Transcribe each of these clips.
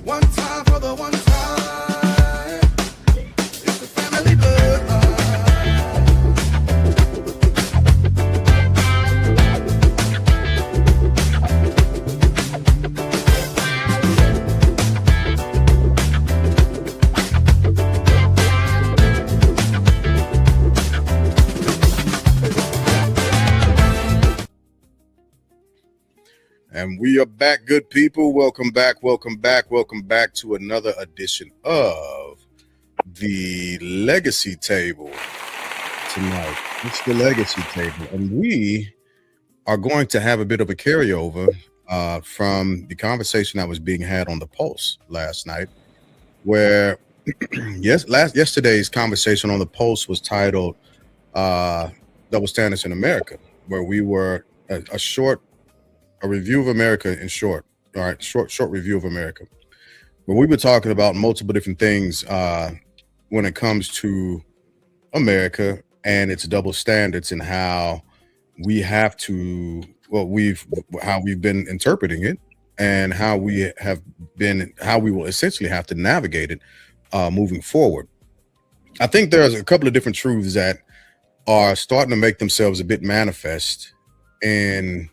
One time for the one time. It's the family bloodline. And we are back, good people. Welcome back, welcome back, welcome back to another edition of the Legacy Table tonight. It's the Legacy Table, and we are going to have a bit of a carryover from the conversation that was being had on the Pulse last night, where yesterday's conversation on the Pulse was titled "Double Standards in America," where we were a review of America in short. All right, short review of America. But we were talking about multiple different things when it comes to America and its double standards and how we have to, how we've been interpreting it and how we will essentially have to navigate it moving forward. I think there's a couple of different truths that are starting to make themselves a bit manifest in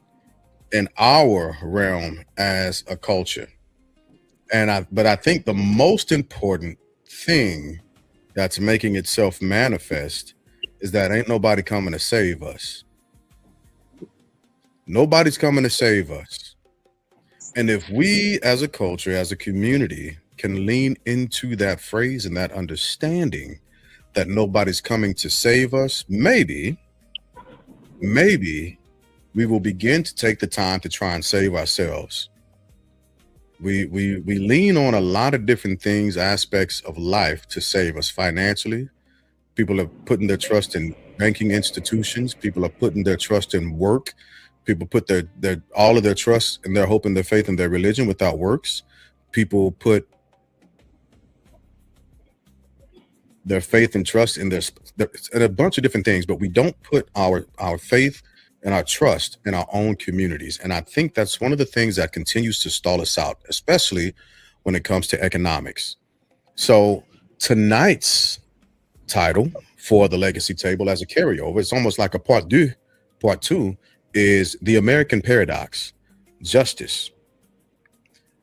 our realm as a culture. But I think the most important thing that's making itself manifest is that ain't nobody coming to save us. Nobody's coming to save us. And if we as a culture, as a community, can lean into that phrase and that understanding that nobody's coming to save us, maybe we will begin to take the time to try and save ourselves. We lean on a lot of different things, aspects of life to save us financially. People are putting their trust in banking institutions. People are putting their trust in work. People put their all of their trust and their hope and their faith in their religion without works. People put their faith and trust in in a bunch of different things, but we don't put our faith and our trust in our own communities. And I think that's one of the things that continues to stall us out, especially when it comes to economics. So tonight's title for the Legacy Table as a carryover, it's almost like a part two is the American Paradox, Justice.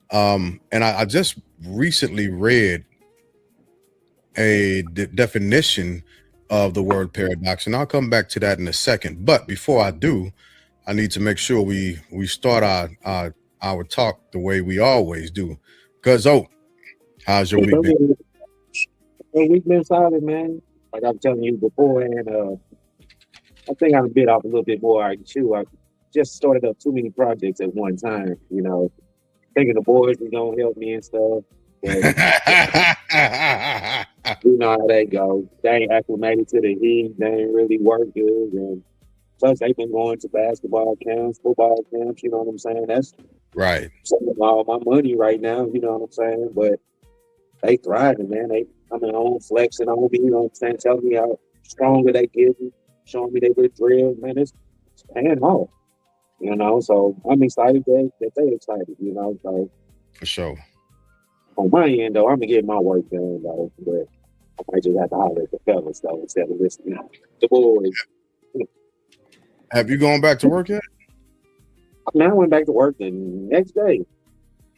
And I just recently read a definition of the word paradox, and I'll come back to that in a second. But before I do, I need to make sure we start our talk the way we always do. Cause how's your week been? The week been solid, man. Like I was telling you before, and I think I'm a bit off a little bit more too. I just started up too many projects at one time. Thinking the boys were gonna help me and stuff. But you know how they go. They ain't acclimated to the heat. They ain't really work good. And plus, they've been going to basketball camps, football camps. You know what I'm saying? That's right. All my money right now. You know what I'm saying? But they thriving, man. They coming home, flexing on me. You know what I'm saying? Telling me how stronger they get me, showing me they good drills. Man, it's paying off. So I'm excited that they excited. So For sure. on my end, though, I'm gonna get my work done, though. But I might just have to holler at the fellas, though, instead of listening to the boys. Have you gone back to work yet? Now I went back to work the next day.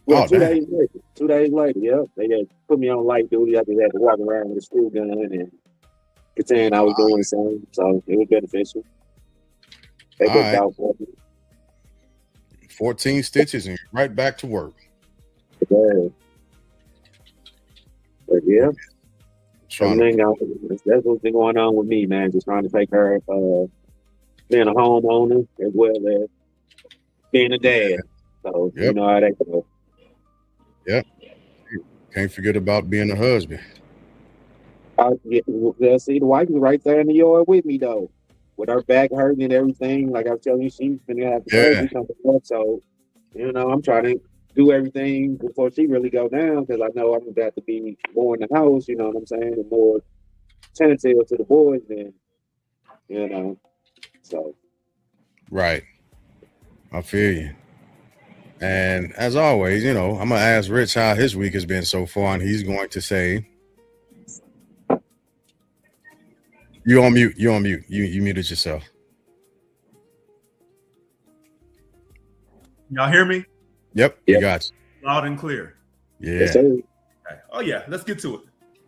Well, 2 days later, yep. They just put me on light duty. I just had to walk around with a school gun and pretend I was doing something. So it was beneficial. They looked out for me. 14 stitches and right back to work. Yeah. But yeah. That's what's been going on with me, man. Just trying to take care of being a homeowner as well as being a dad. So you know how that goes. Yep. Can't forget about being a husband. See, the wife is right there in the yard with me, though. With her back hurting and everything. Like I was telling you, she's going to have to surgery coming up. So, I'm trying to do everything before she really go down because I know I'm going to have to be more in the house, you know what I'm saying, and more attentive to the boys then, so. Right. I feel you. And as always, I'm gonna ask Rich how his week has been so far, and he's going to say, "You on mute? You on mute? You muted yourself." Y'all hear me? Yep, Yeah. we got you. Loud and clear. Yeah, Yes, sir. Okay. Oh yeah, let's get to it.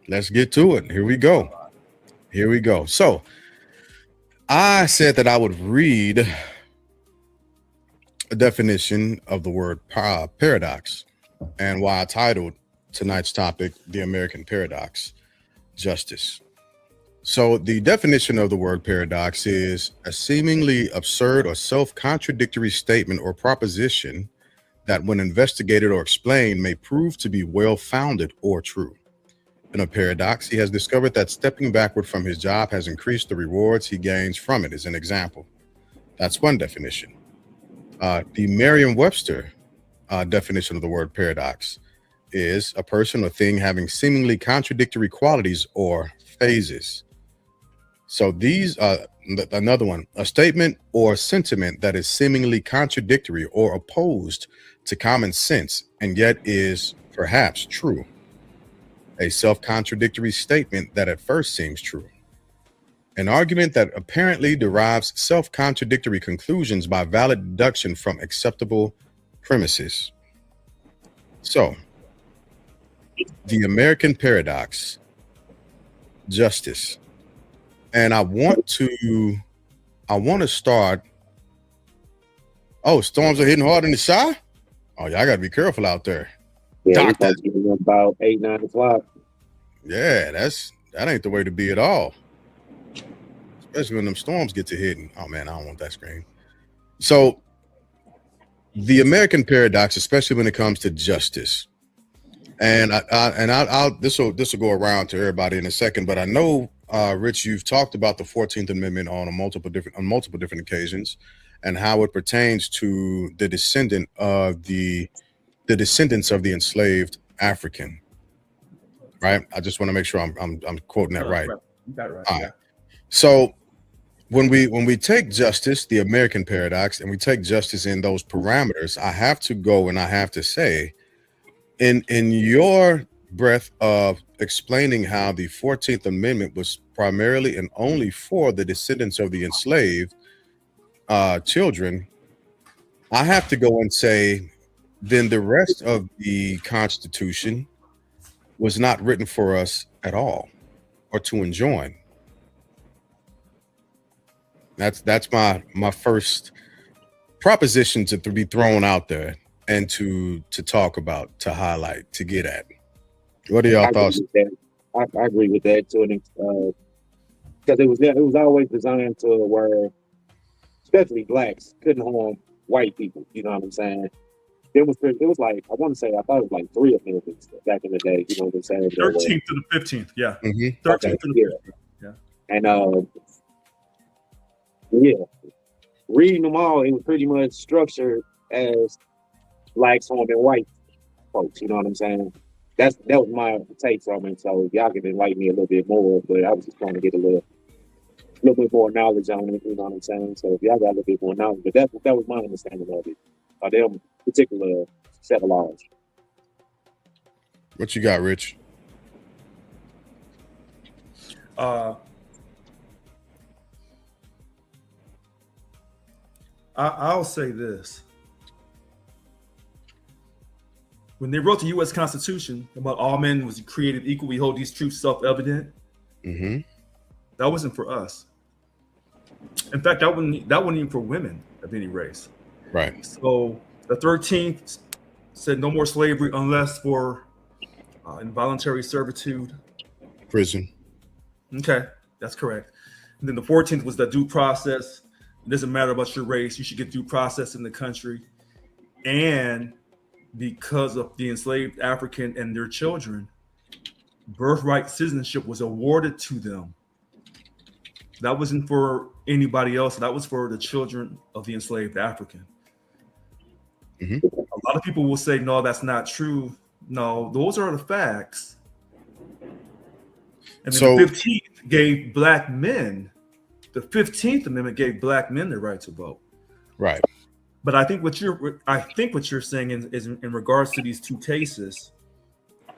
let's get to it. Here we go. Here we go. So I said that I would read a definition of the word paradox, and why I titled tonight's topic "The American Paradox: Justice." So the definition of the word paradox is a seemingly absurd or self-contradictory statement or proposition that, when investigated or explained, may prove to be well-founded or true. In a paradox, he has discovered that stepping backward from his job has increased the rewards he gains from it, as an example. That's one definition. The Merriam-Webster definition of the word paradox is a person or thing having seemingly contradictory qualities or phases. So these another one, a statement or sentiment that is seemingly contradictory or opposed to common sense and yet is perhaps true. A self-contradictory statement that at first seems true. An argument that apparently derives self-contradictory conclusions by valid deduction from acceptable premises. So, the American paradox, justice. And I want to start. Oh, storms are hitting hard in the shy. Oh, y'all got to be careful out there. Yeah, Doctor. we're supposed to get in about 8, 9 o'clock. Yeah, that ain't the way to be at all. Especially when them storms get to hitting. Oh man, I don't want that screen. So, the American paradox, especially when it comes to justice, and I'll this will go around to everybody in a second, but I know, Rich, you've talked about the 14th Amendment on multiple different occasions, and how it pertains to the descendants of the enslaved African. Right. I just want to make sure I'm quoting that right. You got it right. All Yeah. right. So when we take justice, the American paradox, and we take justice in those parameters, I have to go and I have to say, in your breath of explaining how the 14th Amendment was primarily and only for the descendants of the enslaved children, I have to go and say, then the rest of the Constitution was not written for us at all, or to enjoin. That's my first proposition to be thrown out there and to talk about, to highlight, to get at. What are y'all thoughts? I agree with that to an extent, because it was always designed to where, especially blacks, couldn't harm white people. You know what I'm saying? It was like, I want to say, I thought it was like 3 amendments back in the day. You know what I'm saying? 13th to the 15th. Yeah. Mm-hmm. 13th Okay, to the yeah. 15th. Yeah. And yeah, reading them all, it was pretty much structured as blacks harming white folks. You know what I'm saying? That was my take from it. So y'all can enlighten me a little bit more, but I was just trying to get a little bit more knowledge on it. You know what I'm saying? So if y'all got a little bit more knowledge, but that was my understanding of it. Them particular set of laws. What you got, Rich? I'll say this. When they wrote the U.S. Constitution about all men was created equal, we hold these truths self-evident. Mm-hmm. That wasn't for us. In fact, that wasn't even for women of any race. Right. So the 13th said no more slavery unless for involuntary servitude. Prison. Okay, that's correct. And then the 14th was the due process. It doesn't matter about your race. You should get due process in the country. And because of the enslaved African and their children, birthright citizenship was awarded to them. That wasn't for anybody else. That was for the children of the enslaved African. Mm-hmm. A lot of people will say, no, that's not true. No, those are the facts. And then So- the 15th gave black men, the 15th Amendment gave black men the right to vote. Right. But I think what you're saying is in regards to these two cases,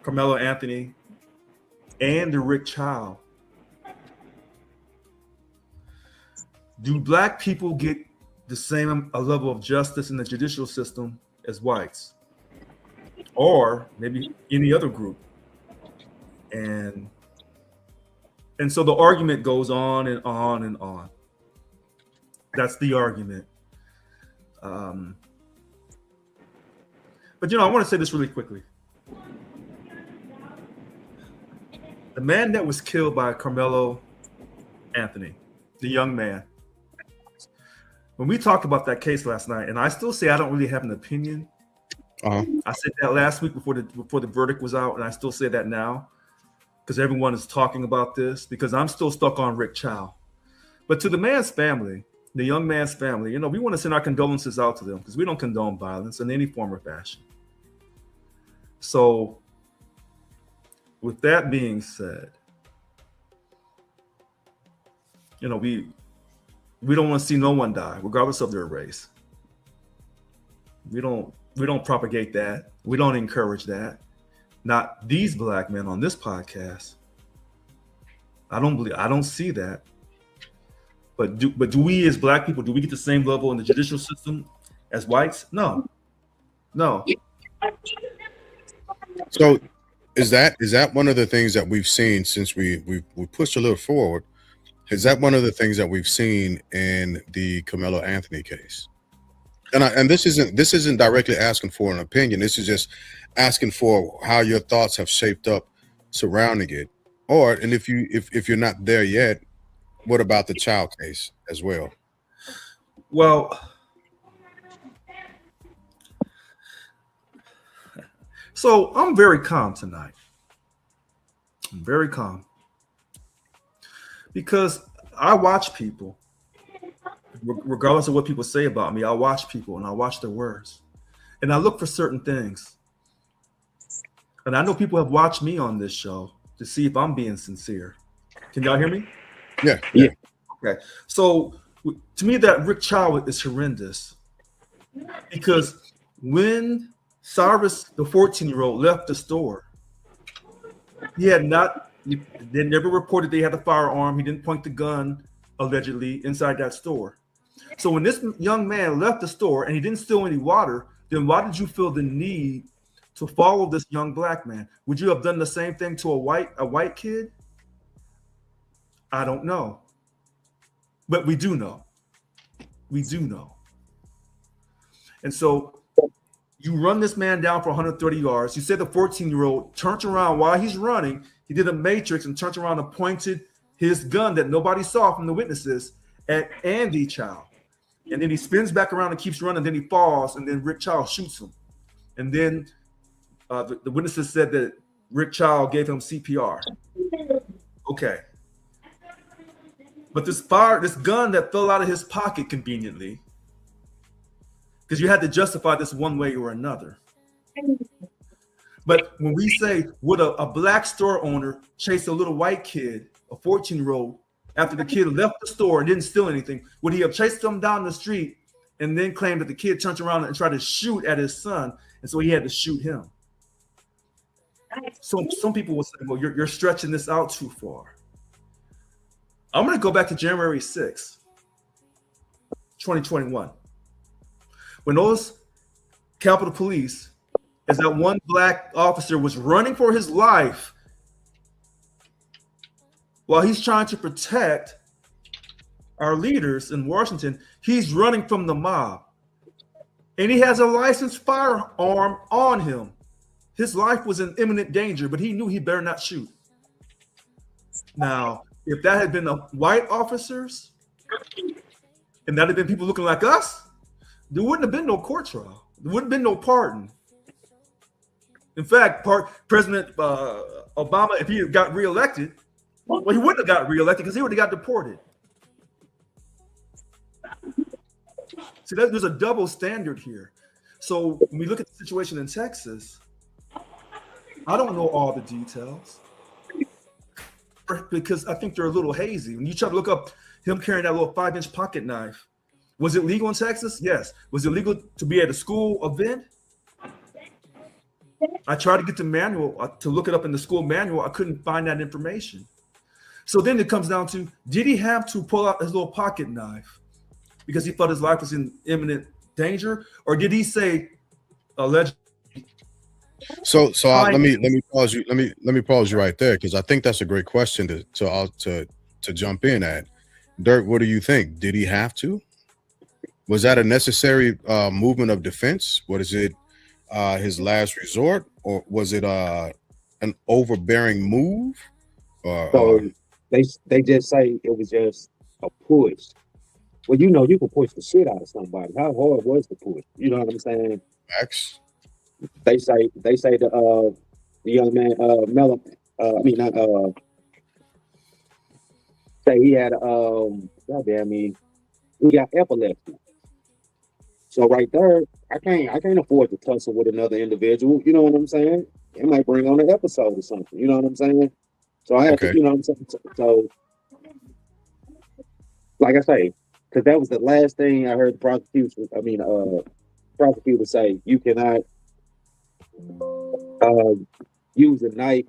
Carmelo Anthony and the Rick Child. Do black people get the same a level of justice in the judicial system as whites, or maybe any other group? And so the argument goes on and on and on. That's the argument. But I want to say this really quickly. The man that was killed by Carmelo Anthony, the young man, when we talked about that case last night, and I still say I don't really have an opinion. I said that last week before the verdict was out, and I still say that now because everyone is talking about this, because I'm still stuck on Rick Child. But to the man's family, the young man's family, we want to send our condolences out to them because we don't condone violence in any form or fashion. So with that being said, we don't want to see no one die, regardless of their race. We don't propagate that. We don't encourage that. Not these black men on this podcast. I don't see that. But do we as black people, do we get the same level in the judicial system as whites? No. So is that one of the things that we've seen since we pushed a little forward? Is that one of the things that we've seen in the Carmelo Anthony case? And this isn't directly asking for an opinion. This is just asking for how your thoughts have shaped up surrounding it. And if you're not there yet, what about the child case as well? Well, so I'm very calm tonight. I'm very calm because I watch people, regardless of what people say about me. I watch people and I watch their words, and I look for certain things. And I know people have watched me on this show to see if I'm being sincere. Can y'all hear me? Yeah. Okay. So to me, that Rick Child is horrendous because when Cyrus, the 14-year-old, left the store, they never reported they had a firearm. He didn't point the gun, allegedly, inside that store. So when this young man left the store and he didn't steal any water, then why did you feel the need to follow this young black man? Would you have done the same thing to a white kid? I don't know. But we do know. And so you run this man down for 130 yards. You said the 14-year-old turned around while he's running. He did a matrix and turned around and pointed his gun that nobody saw from the witnesses at Andy Child. And then he spins back around and keeps running. Then he falls, and then Rick Child shoots him. And then the witnesses said that Rick Child gave him CPR. Okay. But this gun that fell out of his pocket conveniently, because you had to justify this one way or another. But when we say, would a black store owner chase a little white kid, a 14-year-old, after the kid left the store and didn't steal anything, would he have chased him down the street and then claimed that the kid turned around and tried to shoot at his son, and so he had to shoot him? So some people will say, well, you're stretching this out too far. I'm going to go back to January 6th, 2021. When those Capitol Police, as that one black officer was running for his life while he's trying to protect our leaders in Washington, he's running from the mob. And he has a licensed firearm on him. His life was in imminent danger, but he knew he better not shoot. Now, if that had been white officers, and that had been people looking like us, there wouldn't have been no court trial. There wouldn't have been no pardon. In fact, President Obama, if he had got reelected, well, he wouldn't have got reelected because he would have got deported. See, there's a double standard here. So when we look at the situation in Texas, I don't know all the details because I think they're a little hazy. When you try to look up him carrying that little 5-inch pocket knife Was it legal in Texas? Yes. Was it legal to be at a school event? I tried to get the manual to look it up in the school manual. I couldn't find that information. So then it comes down to, did he have to pull out his little pocket knife because he thought his life was in imminent danger, or did he say allegedly? So let me pause you. Let me pause you right there, because I think that's a great question to jump in at. Dirk, what do you think? Did he have to? Was that a necessary movement of defense? What is it? His last resort, or was it an overbearing move? So they just say it was just a push. Well, you can push the shit out of somebody. How hard was the push? You know what I'm saying? X? They say the young man Melon. I mean not say he had goddamn me, he got epilepsy. So right there, I can't afford to tussle with another individual. You know what I'm saying? It might bring on an episode or something. You know what I'm saying? So I have to, Okay. you know what I'm saying? So like I say, because that was the last thing I heard the prosecutor say. You cannot uh, use a knife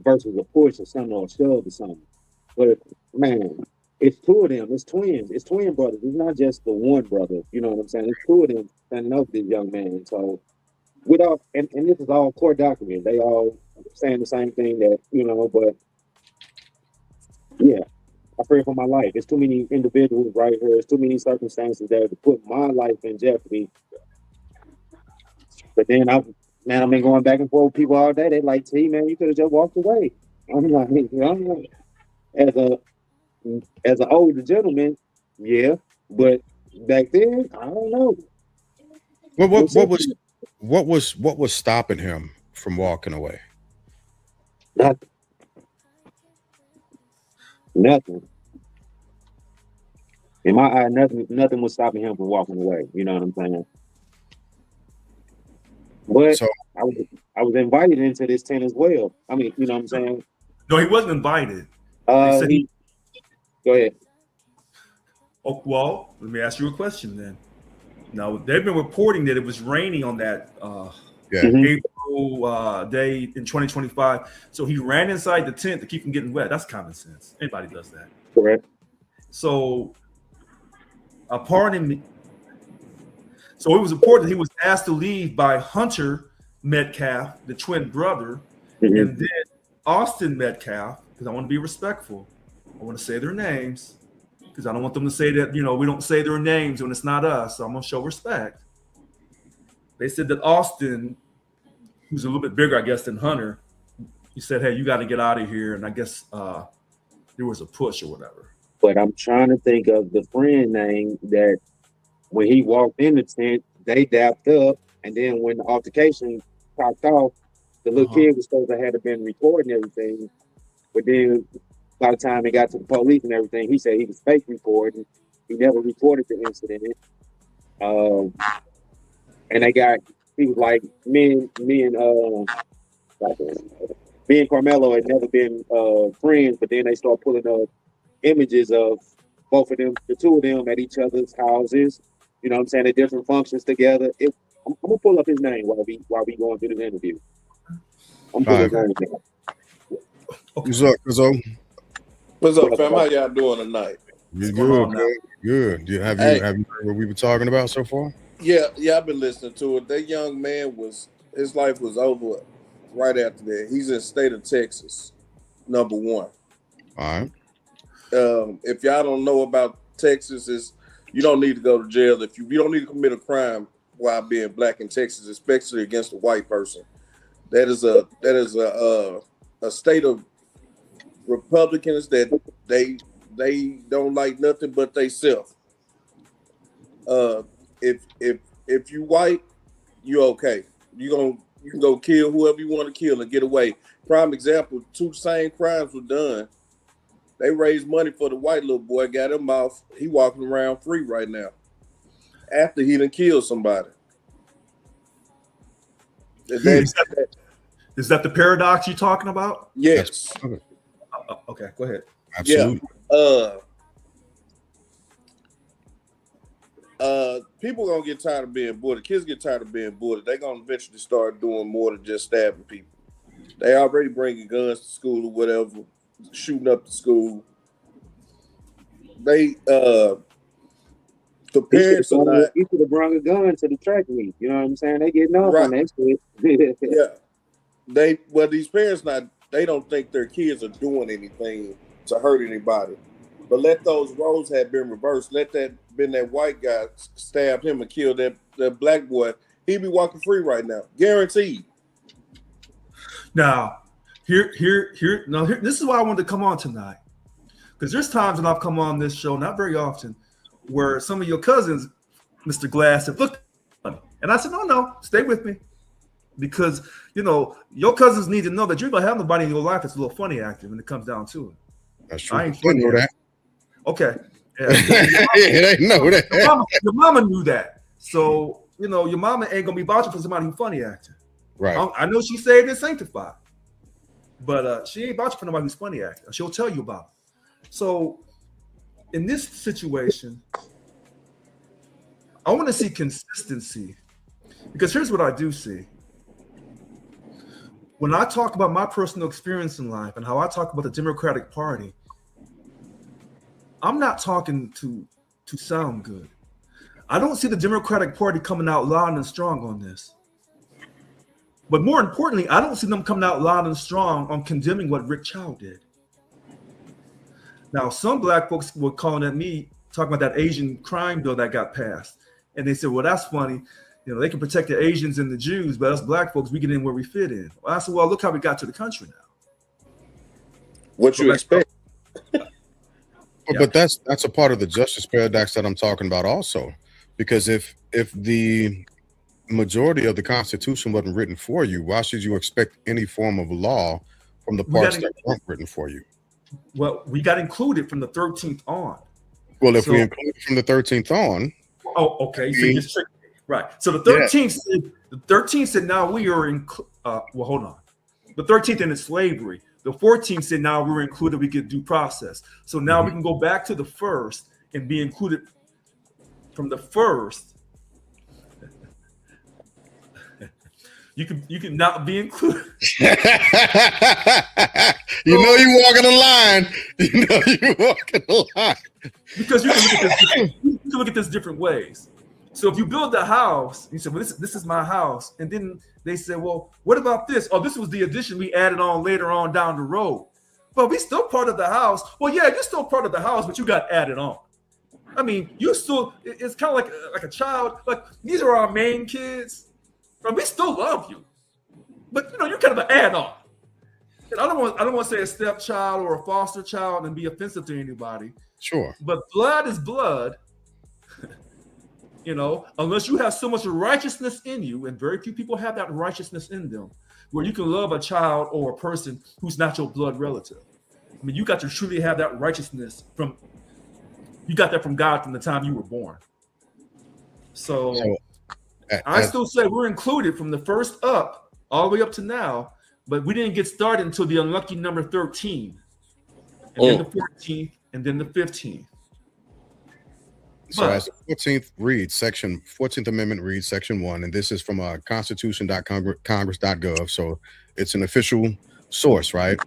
versus a push or something, or a shove or something. But man, it's two of them. It's twins. It's twin brothers. It's not just the one brother. You know what I'm saying? It's two of them standing up this young man. So without and this is all court document. They all saying the same thing that, but yeah, I pray for my life. There's too many individuals right here. There's too many circumstances there to put my life in jeopardy. But then I've been going back and forth with people all day. They like, see, man, you could have just walked away. I'm like, as a as an older gentleman, yeah. But back then, I don't know. What was stopping him from walking away? Nothing. Nothing. In my eye, nothing was stopping him from walking away. You know what I'm saying? But So I was invited into this tent as well. I mean, you know what I'm saying? No, he wasn't invited. They said He go ahead. Oh, well, let me ask you a question then. Now, they've been reporting that it was raining on that yeah. Mhm. April day in 2025. So he ran inside the tent to keep from getting wet. That's common sense. Anybody does that. Correct. So, pardon me. So it was reported he was asked to leave by Hunter Metcalf, the twin brother, Mhm. and then Austin Metcalf, because I want to be respectful. I want to say their names because I don't want them to say that, we don't say their names when it's not us. So I'm going to show respect. They said that Austin, who's a little bit bigger, I guess, than Hunter, he said, hey, you got to get out of here. And I guess there was a push or whatever. But I'm trying to think of the friend name that when he walked in the tent, they dapped up, and then when the altercation popped off, the little kid was supposed to have been recording everything. But then by the time it got to the police and everything, he said he was fake recording. He never reported the incident. And he was like, me and Carmelo had never been friends, but then they start pulling up images of both of them, the two of them at each other's houses. You know what I'm saying? At different functions together. I'm gonna pull up his name while we going through this interview. I'm pulling his name down. What's up, Rizzo? What's up, fam? How y'all doing tonight? You What's going on good? Good. Have Hey. you heard what we've been talking about so far? Yeah, I've been listening to it. That young man his life was over right after that. He's in the state of Texas, number one. All right. If y'all don't know about Texas, you don't need to go to jail if you don't need to commit a crime while being black in Texas, especially against a white person. That is a state of Republicans that they don't like nothing but they self. If you white, you okay. You can go kill whoever you want to kill and get away. Prime example: two same crimes were done. They raised money for the white little boy, got him off. He walking around free right now. After he done killed somebody. Is that the paradox you're talking about? Yes. Okay, go ahead. Absolutely. Yeah. people gonna get tired of being bullied. Kids get tired of being bullied. They're gonna eventually start doing more than just stabbing people. They already bringing guns to school or whatever, shooting up the school. They the parents are not. You should have brought a gun to the track meet. You know what I'm saying? They getting off on that shit. Yeah. These parents not. They don't think their kids are doing anything to hurt anybody. But let those roles have been reversed. Let that been that white guy stabbed him and killed that black boy. He'd be walking free right now, guaranteed. Now, here. This is why I wanted to come on tonight, because there's times when I've come on this show, not very often, where some of your cousins, Mr. Glass, have looked funny, and I said, no, stay with me, because your cousins need to know that you're gonna have nobody in your life that's a little funny acting when it comes down to it. That's true. I ain't funny. Know that. Okay. Yeah, they know that. Your mama knew that. So, your mama ain't going to be vouching for somebody who's funny acting. Right. I know she's saved and sanctified, but she ain't vouching for nobody who's funny acting. She'll tell you about it. So, in this situation, I want to see consistency, because here's what I do see. When I talk about my personal experience in life and how I talk about the Democratic Party, I'm not talking to sound good. I don't see the Democratic Party coming out loud and strong on this. But more importantly, I don't see them coming out loud and strong on condemning what Rick Chow did. Now, some black folks were calling at me, talking about that Asian crime bill that got passed. And they said, well, that's funny. They can protect the Asians and the Jews, but us black folks, we get in where we fit in. Well, I said, well, look how we got to the country now. What you expect? But that's a part of the justice paradox that I'm talking about also, because if the majority of the Constitution wasn't written for you, why should you expect any form of law from the parts that weren't written for you? Well, we got included from the 13th on. Well, if we include from the 13th on. Oh, okay. So it's tricky. Right. So the 13th said now we are in. Well, hold on. The 13th ended slavery. The 14th said now we're included. We get due process. So now we can go back to the first and be included from the first. You can not be included. You walking a line. You walking a line. Because you can look at this different ways. So if you build a house, you say, well, this is my house. And then they said, well, what about this? Oh, this was the addition we added on later on down the road. But we still part of the house. Well, yeah, you're still part of the house, but you got added on. I mean, it's kind of like a child. Like, these are our main kids. But we still love you. But, you're kind of an add-on. And I don't want to say a stepchild or a foster child and be offensive to anybody. Sure. But blood is blood. Unless you have so much righteousness in you, and very few people have that righteousness in them, where you can love a child or a person who's not your blood relative. I mean, you got to truly have that righteousness from God from the time you were born. So I still say we're included from the first up all the way up to now, but we didn't get started until the unlucky number 13, and then the 14th, and then the 15th. So as the 14th Amendment reads, Section 1, and this is from constitution.congress.gov, so it's an official source, right?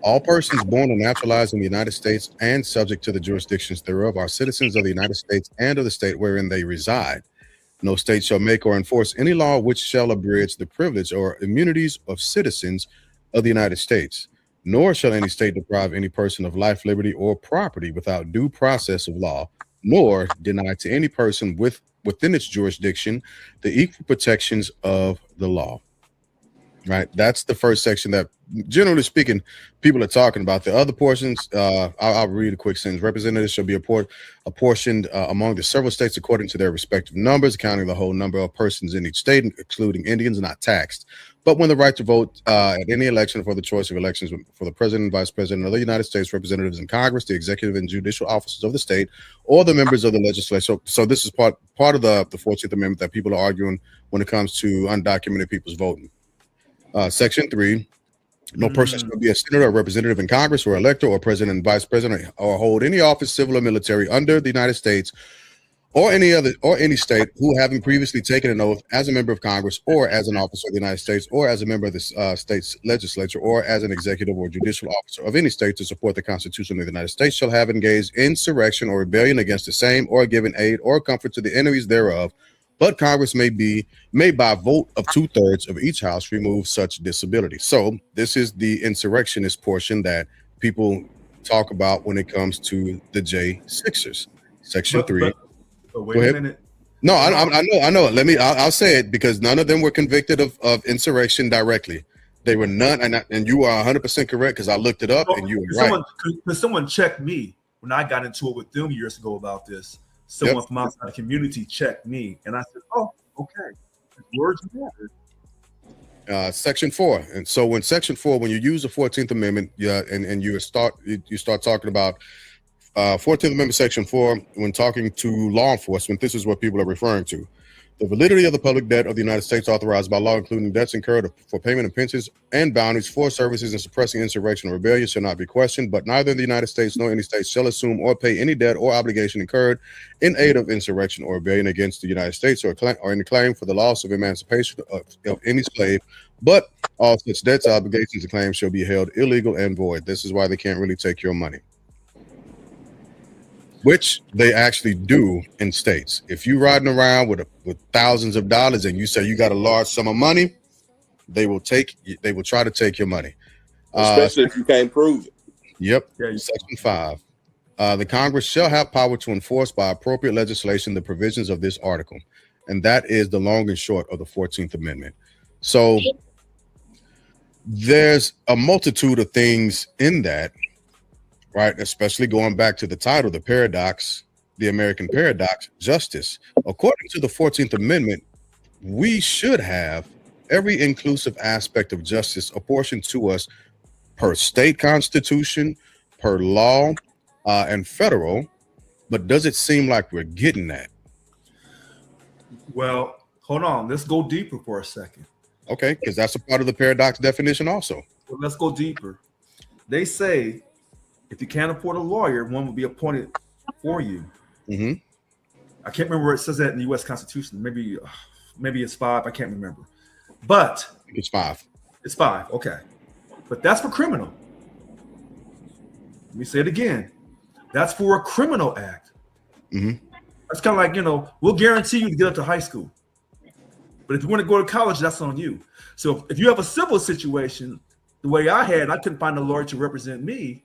All persons born or naturalized in the United States and subject to the jurisdictions thereof are citizens of the United States and of the state wherein they reside. No state shall make or enforce any law which shall abridge the privilege or immunities of citizens of the United States, nor shall any state deprive any person of life, liberty, or property without due process of law, nor deny to any person within its jurisdiction the equal protections of the law. Right? That's the first section that, generally speaking, people are talking about. The other portions, I'll read a quick sentence. Representatives shall be apportioned among the several states according to their respective numbers, counting the whole number of persons in each state, excluding Indians, not taxed. But when the right to vote at any election for the choice of elections for the president and vice president of the United States, representatives in Congress, the executive and judicial officers of the state, or the members of the legislature. So this is part of the 14th Amendment that people are arguing when it comes to undocumented people's voting. Section 3, no person shall be a senator or representative in Congress or elector or president and vice president or hold any office, civil or military, under the United States or any state who having previously taken an oath as a member of Congress or as an officer of the United States or as a member of the state's legislature or as an executive or judicial officer of any state to support the Constitution of the United States shall have engaged in insurrection or rebellion against the same or given aid or comfort to the enemies thereof. But Congress may by vote of 2/3 of each house remove such disability. So this is the insurrectionist portion that people talk about when it comes to the J6ers. Section 3. But wait a minute. No, I know. I'll say it because none of them were convicted of insurrection directly. They were none, and you are 100% correct because I looked it up and you were right. Because someone checked me when I got into it with them years ago about this. Someone from outside the community checked me, and I said, "Oh, okay, words matter." Section 4, and so when Section 4, when you use the 14th Amendment, and you start talking about 14th Amendment, Section 4, when talking to law enforcement, this is what people are referring to. The validity of the public debt of the United States authorized by law, including debts incurred for payment of pensions and bounties for services in suppressing insurrection or rebellion, shall not be questioned, but neither the United States nor any state shall assume or pay any debt or obligation incurred in aid of insurrection or rebellion against the United States or any claim for the loss of emancipation of any slave, but all such debts, obligations, and claims shall be held illegal and void. This is why they can't really take your money, which they actually do in states. If you're riding around with thousands of dollars and you say you got a large sum of money, they will try to take your money. Especially if you can't prove it. Yep. Section 5. The Congress shall have power to enforce by appropriate legislation the provisions of this article. And that is the long and short of the 14th Amendment. So there's a multitude of things in that, right? Especially going back to the title, the paradox, the American paradox, justice. According to the 14th Amendment, we should have every inclusive aspect of justice apportioned to us per state constitution, per law, and federal. But does it seem like we're getting that? Well, hold on. Let's go deeper for a second. Okay, because that's a part of the paradox definition also. Well, let's go deeper. They say if you can't afford a lawyer, one will be appointed for you. Mm-hmm. I can't remember where it says that in the U.S. Constitution. Maybe it's 5. I can't remember. But it's 5. It's 5. Okay. But that's for criminal. Let me say it again. That's for a criminal act. Mm-hmm. That's kind of like, we'll guarantee you to get up to high school. But if you want to go to college, that's on you. So if you have a civil situation, the way I couldn't find a lawyer to represent me,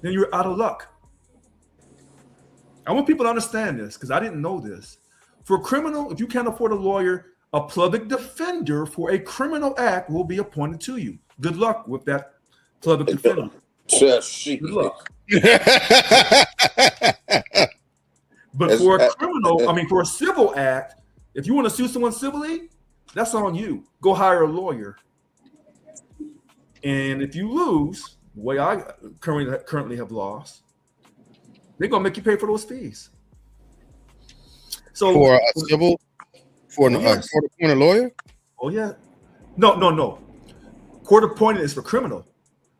then you're out of luck. I want people to understand this because I didn't know this. For a criminal, if you can't afford a lawyer, a public defender for a criminal act will be appointed to you. Good luck with that public defender. Good luck. But for a for a civil act, if you want to sue someone civilly, that's on you. Go hire a lawyer. And if you lose, the way I currently have lost, they're gonna make you pay for those fees. So for a civil, for a court-appointed lawyer? Oh yeah, no. Court appointed is for criminal,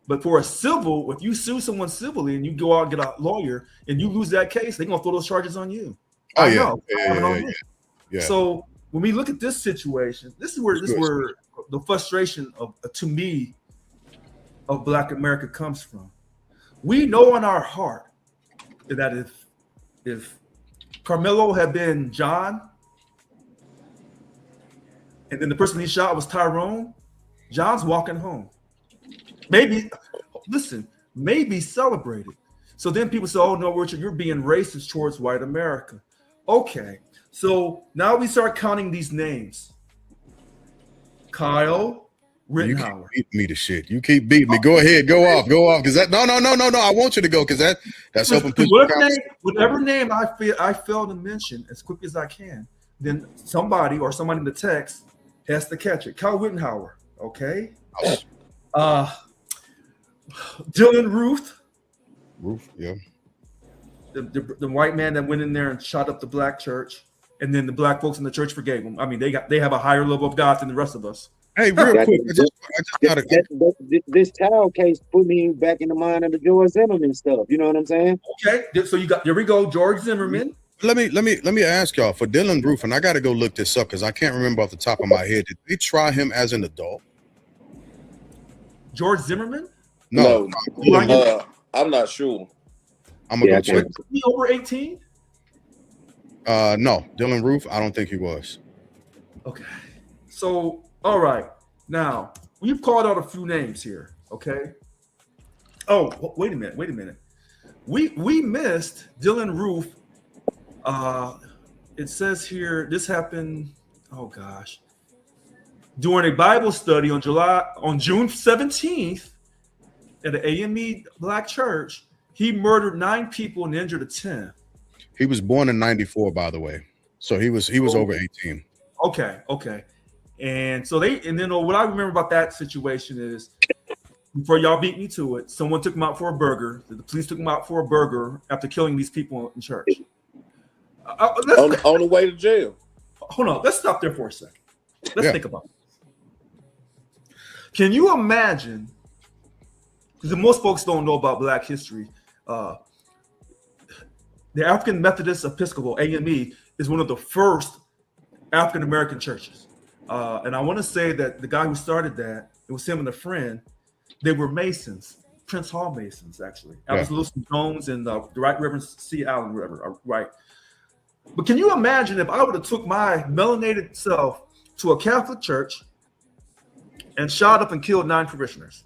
but for a civil, if you sue someone civilly and you go out and get a lawyer and you lose that case, they're gonna throw those charges on you. Oh yeah. So when we look at this situation, this is where the frustration of Black America comes from. We know in our heart that if Carmelo had been John, and then the person he shot was Tyrone, John's walking home. Maybe celebrated. So then people say, "Oh no, Richard, you're being racist towards white America." Okay, so now we start counting these names. Kyle Rittenhour. You keep beating me to shit. You keep beating me. Go ahead, go off. Because that no. I want you to go because that's helping people. Whatever name I fail to mention as quick as I can, then somebody in the text has to catch it. Kyle Rittenhour, okay. Dylan Ruth, yeah. The white man that went in there and shot up the black church, and then the black folks in the church forgave him. I mean, they have a higher level of God than the rest of us. Hey, real That- quick, I just gotta this child case put me back in the mind of the George Zimmerman stuff. You know what I'm saying? Okay, so you got, here we go, George Zimmerman. let me ask y'all for Dylan Roof, and I gotta go look this up because I can't remember off the top of my head. Did they try him as an adult? George Zimmerman? No. I'm not sure. I'm gonna Yeah, go check. Was he over 18? No, Dylan Roof, I don't think he was. Okay. So, all right. Now, we've called out a few names here, okay? Oh, wait a minute. We missed Dylan Roof. It says here this happened, oh gosh. During a Bible study on June 17th at the AME Black Church, he murdered 9 people and injured 10. He was born in '94, by the way, so he was over 18. Okay. And so what I remember about that situation is, before y'all beat me to it, someone took him out for a burger. The police took him out for a burger after killing these people in church. On the way to jail. Hold on. Let's stop there for a second. Let's think about it. Can you imagine? Because most folks don't know about Black history. The African Methodist Episcopal (AME) is one of the first African American churches, and I want to say that the guy who started that, it was him and a friend. They were Masons, Prince Hall Masons, actually. Alice Lewis Jones and the Right Reverend C. Allen River, right? But can you imagine if I would have took my melanated self to a Catholic church and shot up and killed 9 parishioners?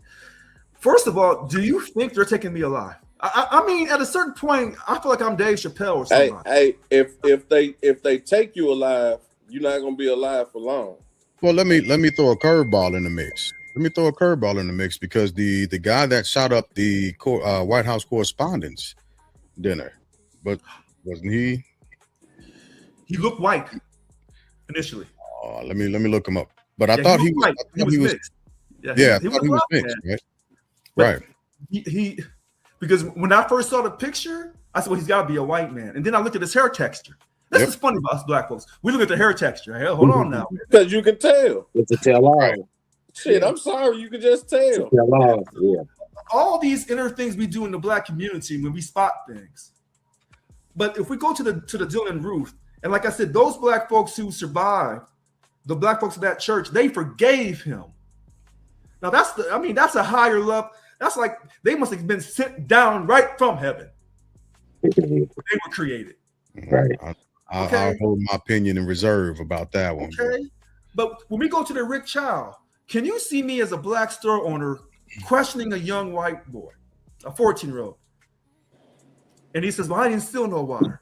First of all, do you think they're taking me alive? I mean, at a certain point, I feel like I'm Dave Chappelle or something. Hey, if they take you alive, you're not gonna be alive for long. Well, let me throw a curveball in the mix. Because the guy that shot up the White House Correspondents' dinner, but wasn't he? He looked white initially. Let me look him up. But I Yeah, thought he he was. white. I He thought was he was. mixed. Yeah, I thought he was mixed. man. Right. But he because when I first saw the picture, I said, well, he's got to be a white man. And then I looked at his hair texture. This is funny about us Black folks. We look at the hair texture. Hey, hold on now. Because you can tell. It's a tell all. Shit, I'm sorry, you can just tell. Tell all. Yeah. All these inner things we do in the Black community when we spot things. But if we go to the Dylan Roof, and like I said, those Black folks who survived, the Black folks of that church, they forgave him. Now that's a higher love. That's like they must have been sent down right from heaven. They were created. Right. I'll hold my opinion in reserve about that one. Okay. But when we go to the Rick Child, can you see me as a Black store owner questioning a young white boy, a 14-year-old? And he says, well, I didn't steal no water.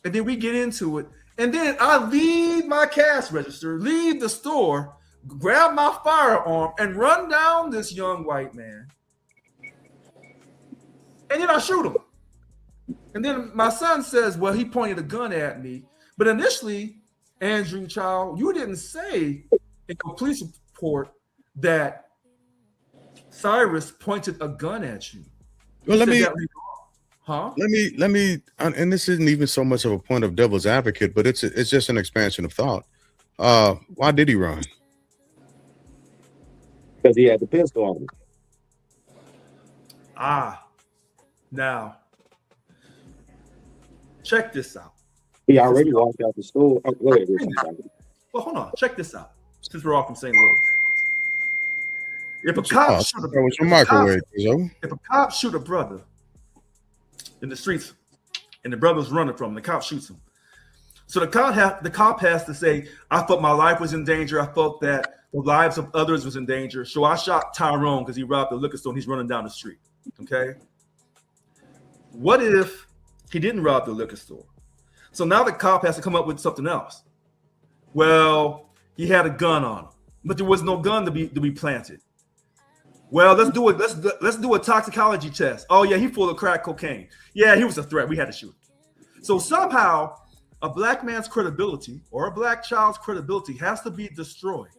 And then we get into it. And then I leave my cash register, leave the store, grab my firearm, and run down this young white man. And then I shoot him. And then my son says, well, he pointed a gun at me. But initially, Andrew Child, you didn't say in your police report that Cyrus pointed a gun at you. Well, let me, and this isn't even so much of a point of devil's advocate, but it's just an expansion of thought. Why did he run? Because he had the pistol on him. Now, check this out. He already walked out the store. Oh, go ahead, Richard. Well, hold on. Check this out. Since we're all from St. Louis. If a cop shoot a brother in the streets and the brother's running from him, the cop shoots him. So the cop has to say, I thought my life was in danger. I thought that the lives of others was in danger. So I shot Tyrone because he robbed the liquor store and he's running down the street. Okay. What if he didn't rob the liquor store? So now the cop has to come up with something else. Well, he had a gun on him, but there was no gun to be planted. Well, let's do it. Let's do a toxicology test. Oh yeah, he full of crack cocaine. Yeah, he was a threat. We had to shoot him. So somehow a Black man's credibility or a Black child's credibility has to be destroyed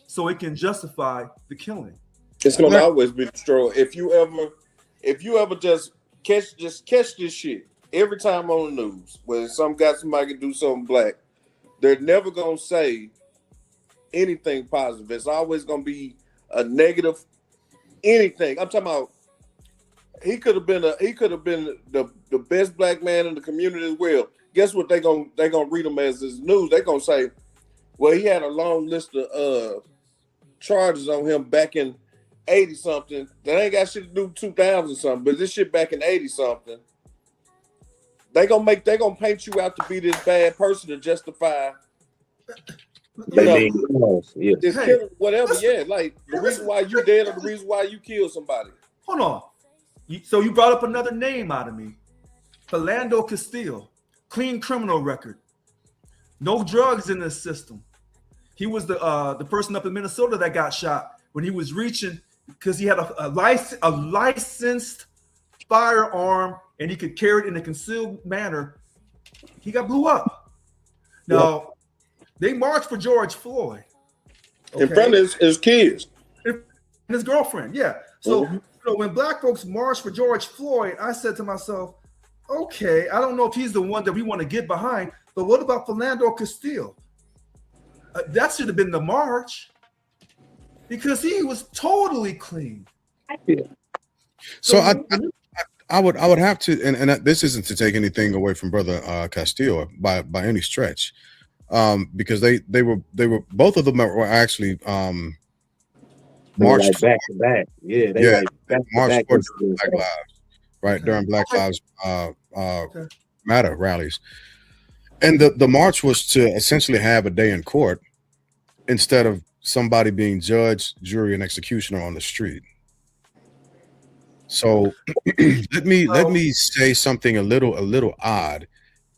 so it can justify the killing. It's gonna always be destroyed. If you ever just catch this shit every time on the news when somebody can do something Black, they're never gonna say anything positive. It's always gonna be a negative anything. I'm talking about he could have been the best black man in the community as well. Guess what they gonna read him as his news? They gonna say, well, he had a long list of charges on him back in 80 something. That ain't got shit to do with 2000 something, but this shit back in 80 something. They gonna paint you out to be this bad person to justify it's killing whatever. Yeah, like the reason why you dead or the reason why you killed somebody. Hold on. So you brought up another name out of me. Philando Castile, clean criminal record. No drugs in his system. He was the person up in Minnesota that got shot when he was reaching because he had a licensed firearm and he could carry it in a concealed manner. He got blew up. Now, they marched for George Floyd. In front of his kids. And his girlfriend, yeah. So when black folks marched for George Floyd, I said to myself, okay, I don't know if he's the one that we want to get behind, but what about Philando Castile? That should have been the march because he was totally clean. So I would have to, and this isn't to take anything away from Brother Castillo by any stretch, because they were both of them were actually marched back to back. They marched for Black Lives, right, during Black Lives Matter rallies. And the march was to essentially have a day in court instead of somebody being judge, jury, and executioner on the street. So let me say something a little odd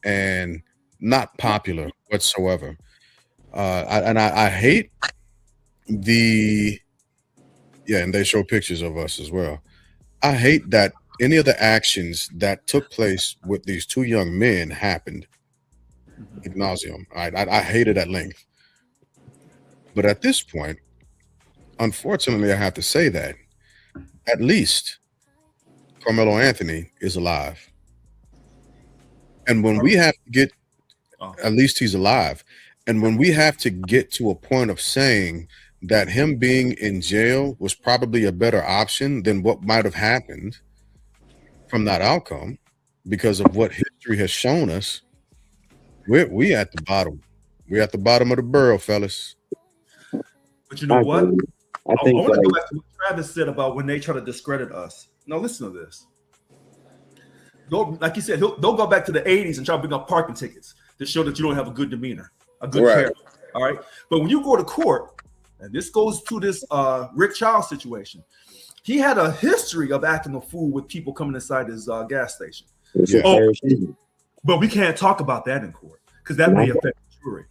and not popular whatsoever. I hate and they show pictures of us as well. I hate that any of the actions that took place with these two young men happened ad nauseum. I hate it at length. But at this point, unfortunately, I have to say that at least Carmelo Anthony is alive. And when we have to get, at least he's alive. And when we have to get to a point of saying that him being in jail was probably a better option than what might have happened from that outcome, because of what history has shown us, we at the bottom. We're at the bottom of the barrel, fellas. But you know what? I think want to go back to what Travis said about when they try to discredit us. Now listen to this. Like you said, they'll go back to the 80s and try to bring up parking tickets to show that you don't have a good demeanor, a good character. All right. But when you go to court, and this goes to this Rick Childs situation, he had a history of acting a fool with people coming inside his gas station. But we can't talk about that in court because that may affect the jury.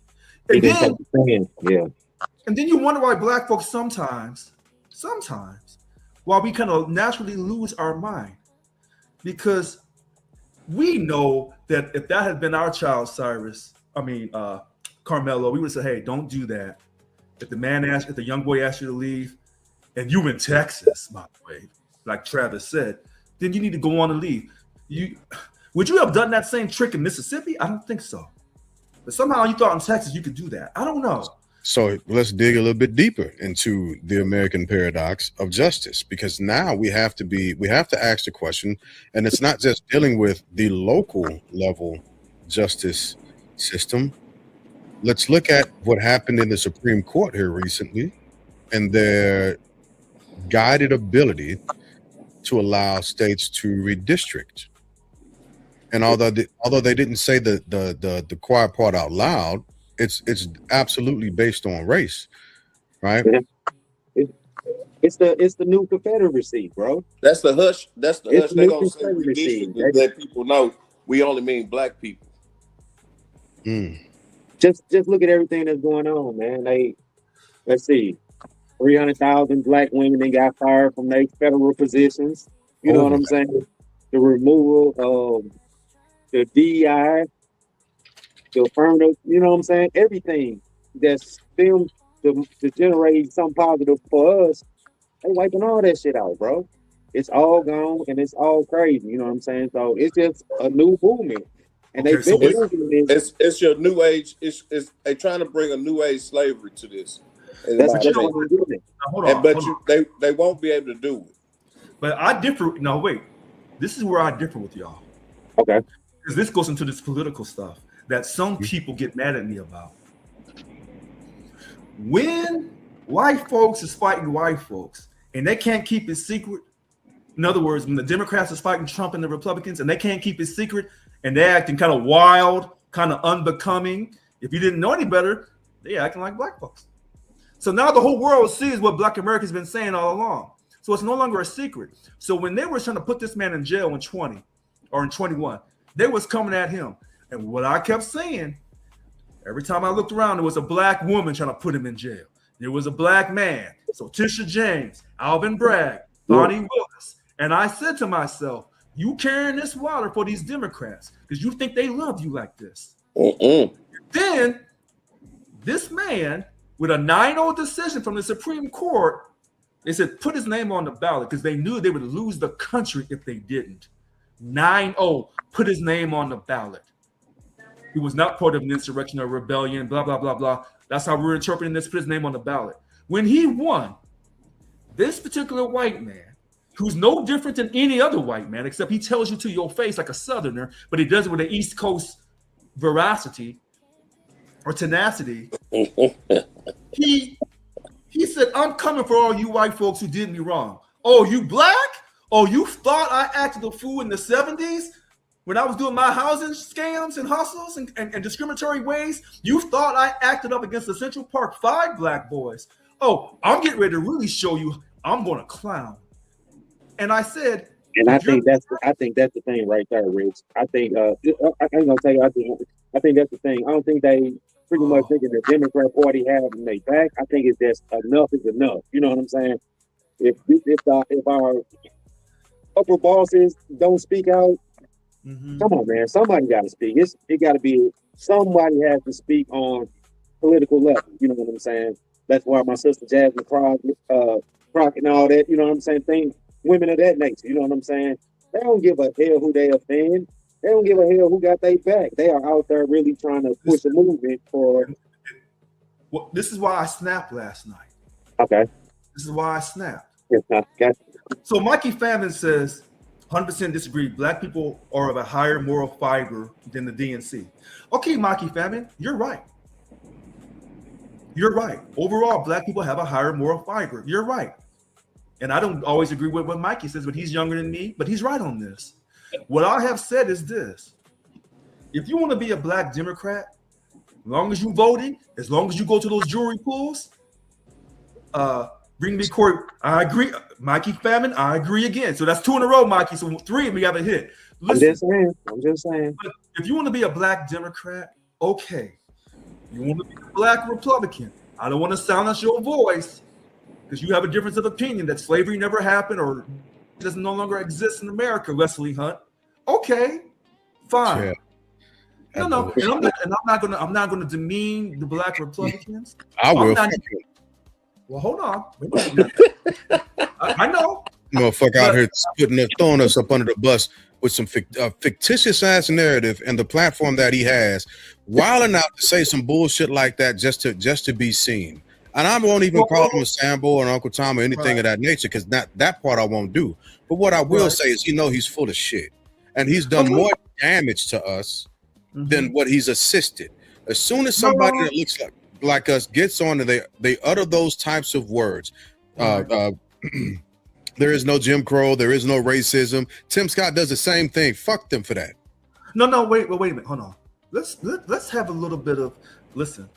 And then you wonder why black folks sometimes, why we kind of naturally lose our mind, because we know that if that had been our child, Carmelo, we would say, hey, don't do that. If the young boy asked you to leave, and you in Texas, by the way, like Travis said, then you need to go on and leave. Would you have done that same trick in Mississippi? I don't think so. But somehow you thought in Texas you could do that. I don't know. So let's dig a little bit deeper into the American paradox of justice, because now we have to ask the question, and it's not just dealing with the local level justice system. Let's look at what happened in the Supreme Court here recently and their guided ability to allow states to redistrict. And although they didn't say the quiet part out loud, it's absolutely based on race, right? It's the new Confederacy, bro. That's the hush. That's the hush. They're gonna say redistricting, let people know we only mean black people. Just look at everything that's going on, man. Let's see, 300,000 black women they got fired from their federal positions. You know what I'm saying? The removal of the DEI, the affirmative, you know what I'm saying? Everything that's filmed to generate something positive for us, they wiping all that shit out, bro. It's all gone and it's all crazy, you know what I'm saying? So it's just a new movement. And it's your new age. It's they trying to bring a new age slavery to this. in That's my that's opinion. what I'm doing. Now, hold And on. but hold on. they won't be able to do it. But I differ. No, wait. This is where I differ with y'all. Okay. Because this goes into this political stuff that some people get mad at me about. When white folks is fighting white folks and they can't keep it secret, in other words, when the Democrats is fighting Trump and the Republicans and they can't keep it secret and they're acting kind of wild, kind of unbecoming, if you didn't know any better, they're acting like black folks. So now the whole world sees what Black America's been saying all along. So it's no longer a secret. So when they were trying to put this man in jail in 20 or in 21, they was coming at him. And what I kept saying, every time I looked around, there was a black woman trying to put him in jail. There was a black man. So Tisha James, Alvin Bragg, Bonnie Willis. And I said to myself, you carrying this water for these Democrats because you think they love you like this. Then this man, with a 9-0 decision from the Supreme Court, they said put his name on the ballot because they knew they would lose the country if they didn't. 9-0, put his name on the ballot. He was not part of an insurrection or rebellion, blah, blah, blah, blah. That's how we're interpreting this, put his name on the ballot. When he won, this particular white man, who's no different than any other white man, except he tells you to your face like a Southerner, but he does it with an East Coast veracity or tenacity. He said, I'm coming for all you white folks who did me wrong. Oh, you black? Oh, you thought I acted a fool in the 70s when I was doing my housing scams and hustles and discriminatory ways? You thought I acted up against the Central Park 5 black boys. Oh, I'm getting ready to really show you I'm going to clown. And I said, and I think that's the thing right there, Rich. I think I ain't gonna tell you. I think that's the thing. I don't think they pretty much thinking the Democrat Party have in their back. I think it's just enough is enough. You know what I'm saying? If our upper bosses don't speak out, come on, man. Somebody got to speak. It got to be somebody has to speak on political level. You know what I'm saying? That's why my sister Jasmine Crockett and all that. You know what I'm saying? Things, women of that nature. You know what I'm saying? They don't give a hell who they offend. They don't give a hell who got their back. They are out there really trying to push a movement for. Well, this is why I snapped last night. Okay. This is why I snapped. Okay. So Mikey Famine says, 100% disagree. Black people are of a higher moral fiber than the DNC. Okay, Mikey Famine, you're right. You're right. Overall, black people have a higher moral fiber. You're right. And I don't always agree with what Mikey says, but he's younger than me, but he's right on this. What I have said is this. If you want to be a black Democrat, as long as you voting, as long as you go to those jury pools, bring me court. I agree. Mikey Famine, I agree again. So that's 2 in a row, Mikey. So 3 we got to hit. Listen, I'm just saying. If you want to be a black Democrat, okay. You want to be a black Republican. I don't want to silence your voice because you have a difference of opinion that slavery never happened or doesn't no longer exist in America, Leslie Hunt. Okay, fine. Yeah. No, and I'm not gonna demean the black Republicans. I will. Well, hold on. I know. Motherfucker out here throwing us up under the bus with some fictitious ass narrative and the platform that he has, wilding out to say some bullshit like that just to be seen. And I won't even call him a Sambo or an Uncle Tom or anything of that nature, because that part I won't do. But what I will say is, he's full of shit, and he's done more damage to us than what he's assisted. As soon as somebody that looks like us gets on and they utter those types of words, there is no Jim Crow, there is no racism. Tim Scott does the same thing. Fuck them for that. No, wait a minute. Hold on. Let's have a little bit of listen.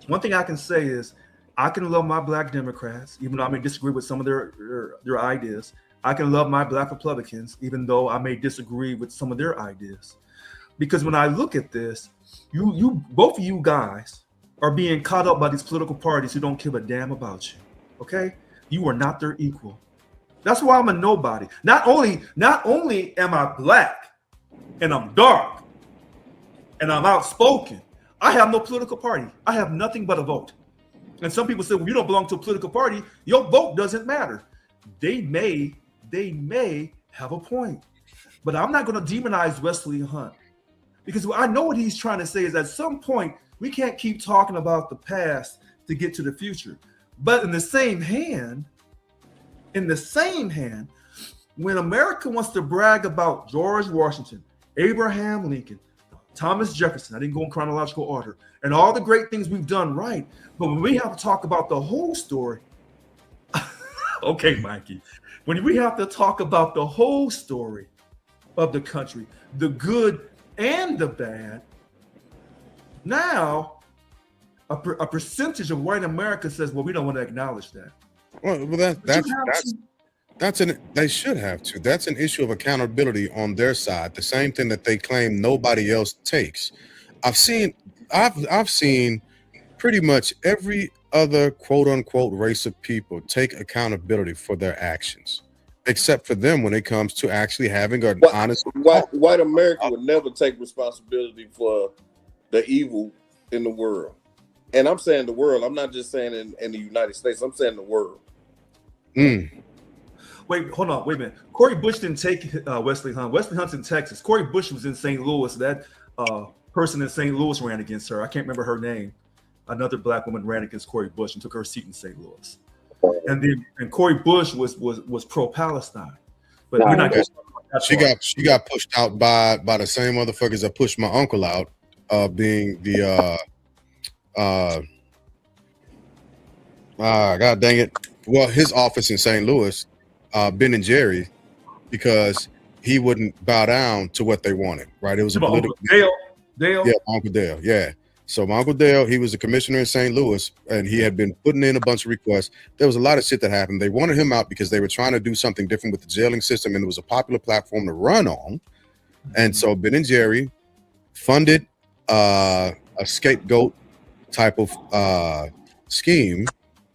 One thing I can say is I can love my black Democrats, even though I may disagree with some of their ideas. I can love my black Republicans, even though I may disagree with some of their ideas. Because when I look at this, you both of you guys are being caught up by these political parties who don't give a damn about you. Okay? You are not their equal. That's why I'm a nobody. Not only am I black and I'm dark and I'm outspoken, I have no political party. I have nothing but a vote. And some people say, well, you don't belong to a political party. Your vote doesn't matter. They may have a point. But I'm not going to demonize Wesley Hunt, because I know what he's trying to say is at some point, we can't keep talking about the past to get to the future. But in the same hand, when America wants to brag about George Washington, Abraham Lincoln, Thomas Jefferson, I didn't go in chronological order, and all the great things we've done right, but when we have to talk about the whole story, okay, Mikey, when we have to talk about the whole story of the country, the good and the bad, now a percentage of white America says, well, we don't want to acknowledge that. Well, they should have to. That's an issue of accountability on their side. The same thing that they claim nobody else takes. I've seen pretty much every other quote unquote race of people take accountability for their actions, except for them when it comes to actually having an honest. White America would never take responsibility for the evil in the world. And I'm saying the world. I'm not just saying in the United States. I'm saying the world. Wait, hold on. Wait a minute. Cory Bush didn't take Wesley Hunt. Wesley Hunt's in Texas. Cory Bush was in St. Louis. That person in St. Louis ran against her. I can't remember her name. Another black woman ran against Cory Bush and took her seat in St. Louis. And Cory Bush was pro-Palestine. But we're not going to talk about that. She got pushed out by the same motherfuckers that pushed my uncle out, being the God dang it. Well, his office in St. Louis, Ben and Jerry, because he wouldn't bow down to what they wanted, right? It was a political Dale. Yeah, Uncle Dale. Yeah. So my Uncle Dale, he was the commissioner in St. Louis, and he had been putting in a bunch of requests. There was a lot of shit that happened. They wanted him out because they were trying to do something different with the jailing system, and it was a popular platform to run on. And so Ben and Jerry funded a scapegoat type of scheme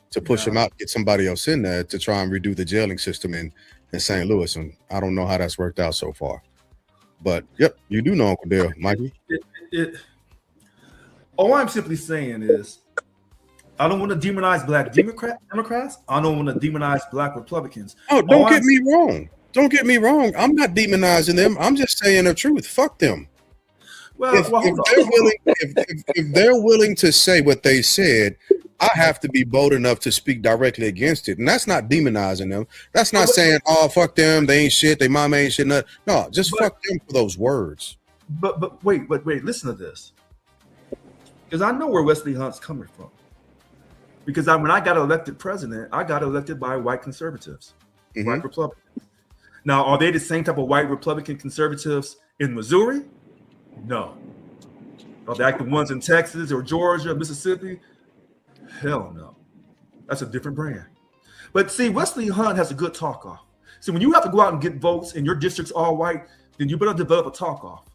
to push him out, get somebody else in there to try and redo the jailing system in St. Louis. And I don't know how that's worked out so far. But yep, you do know Uncle Dale, Mikey. All I'm simply saying is, I don't want to demonize black Democrats. I don't want to demonize black Republicans. Oh, don't get me wrong. Don't get me wrong. I'm not demonizing them. I'm just saying the truth. Fuck them. Well, if they're willing to say what they said, I have to be bold enough to speak directly against it. And that's not demonizing them. That's not saying, oh, fuck them. They ain't shit. They mama ain't shit. No, just fuck them for those words. But wait, listen to this. Because I know where Wesley Hunt's coming from. Because when I got elected president, I got elected by white conservatives, white Republicans. Now, are they the same type of white Republican conservatives in Missouri? No. Are they like the ones in Texas or Georgia, Mississippi? Hell no. That's a different brand. But see, Wesley Hunt has a good talk off. See, when you have to go out and get votes and your district's all white, then you better develop a talk off,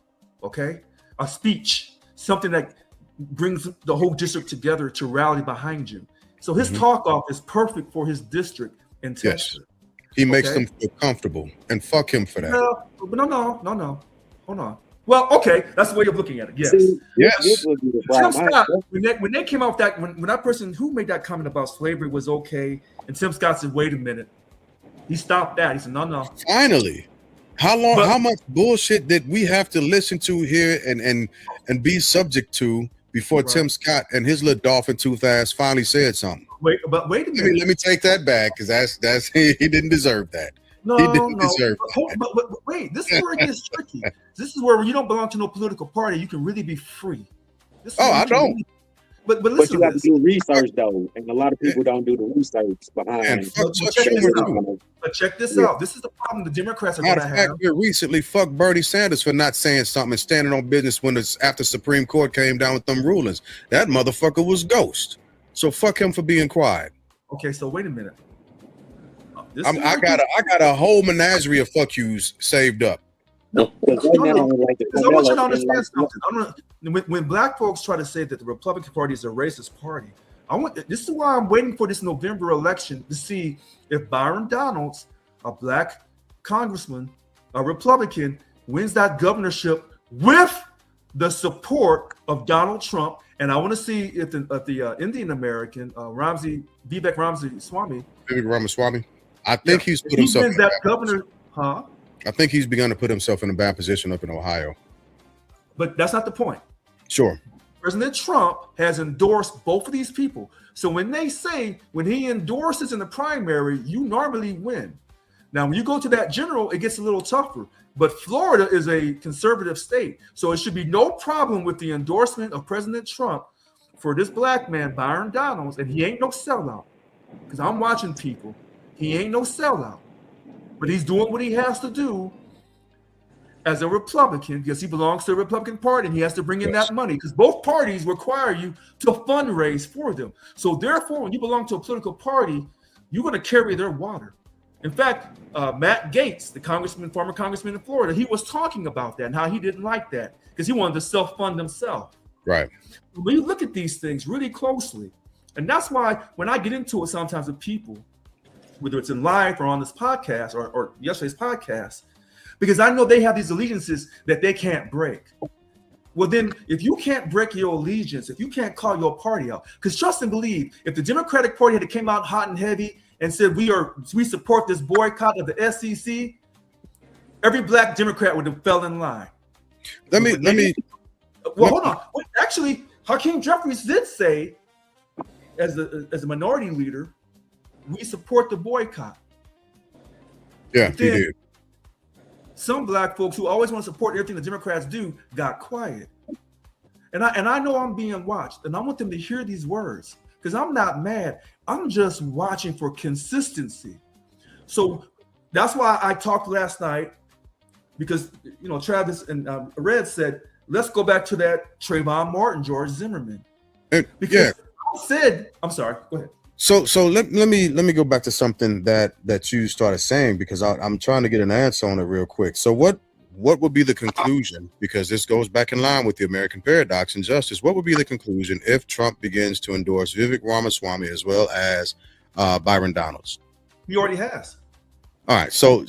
okay? A speech, something that brings the whole district together to rally behind you. So his talk off is perfect for his district in Texas. Yes. He makes them feel comfortable, and fuck him for that. No. Hold on. Well, okay, that's the way of looking at it. Yes. See, yes. Tim Scott, when they came out that when that person who made that comment about slavery was okay, and Tim Scott said, "Wait a minute," he stopped that. He said, "No." Finally, how much bullshit did we have to listen to here and be subject to before Tim Scott and his little dolphin tooth ass finally said something? Wait a minute. Let me take that back, because that's he didn't deserve that. No, he didn't deserve that. But wait, this is where it gets tricky. This is where when you don't belong to no political party, you can really be free. I don't. But But you have to do research though, and a lot of people don't do the research behind. But check this out. This is the problem the Democrats are going to have. Recently, fuck Bernie Sanders for not saying something and standing on business when it's after Supreme Court came down with them rulings. That motherfucker was ghost. So fuck him for being quiet. Okay, so wait a minute. I got a whole menagerie of fuck yous saved up. I want you to understand something. When black folks try to say that the Republican Party is a racist party, this is why I'm waiting for this November election to see if Byron Donalds, a black congressman, a Republican, wins that governorship with the support of Donald Trump. And I want to see if the Indian American Vivek Ramaswamy, I think he's put himself in that governor, I think he's begun to put himself in a bad position up in Ohio. But that's not the point. Sure. President Trump has endorsed both of these people. So when he endorses in the primary, you normally win. Now, when you go to that general, it gets a little tougher. But Florida is a conservative state. So it should be no problem with the endorsement of President Trump for this black man, Byron Donalds. And he ain't no sellout. Because I'm watching people. He ain't no sellout. But he's doing what he has to do as a Republican, because he belongs to the Republican Party, and he has to bring in that money, because both parties require you to fundraise for them. So therefore, when you belong to a political party, you're going to carry their water. In fact, Matt Gaetz, the former congressman in Florida, he was talking about that and how he didn't like that because he wanted to self-fund himself. Right. When you look at these things really closely, and that's why when I get into it sometimes with people, whether it's in live or on this podcast or yesterday's podcast, because I know they have these allegiances that they can't break. Well, then, if you can't break your allegiance, if you can't call your party out, because trust and believe, if the Democratic Party had came out hot and heavy and said we support this boycott of the SEC, every black Democrat would have fell in line. Let me. Hold on. Well, actually, Hakeem Jeffries did say, as a minority leader, we support the boycott. Yeah, he did. Some black folks who always want to support everything the Democrats do got quiet. And I know I'm being watched, and I want them to hear these words because I'm not mad. I'm just watching for consistency. So that's why I talked last night, because Travis and Red said, let's go back to that Trayvon Martin, George Zimmerman. Because I said, I'm sorry, go ahead. So let me go back to something that you started saying, because I'm trying to get an answer on it real quick. So what would be the conclusion, because this goes back in line with the American paradox and justice, what would be the conclusion if Trump begins to endorse Vivek Ramaswamy as well as Byron Donalds? He already has. All right. So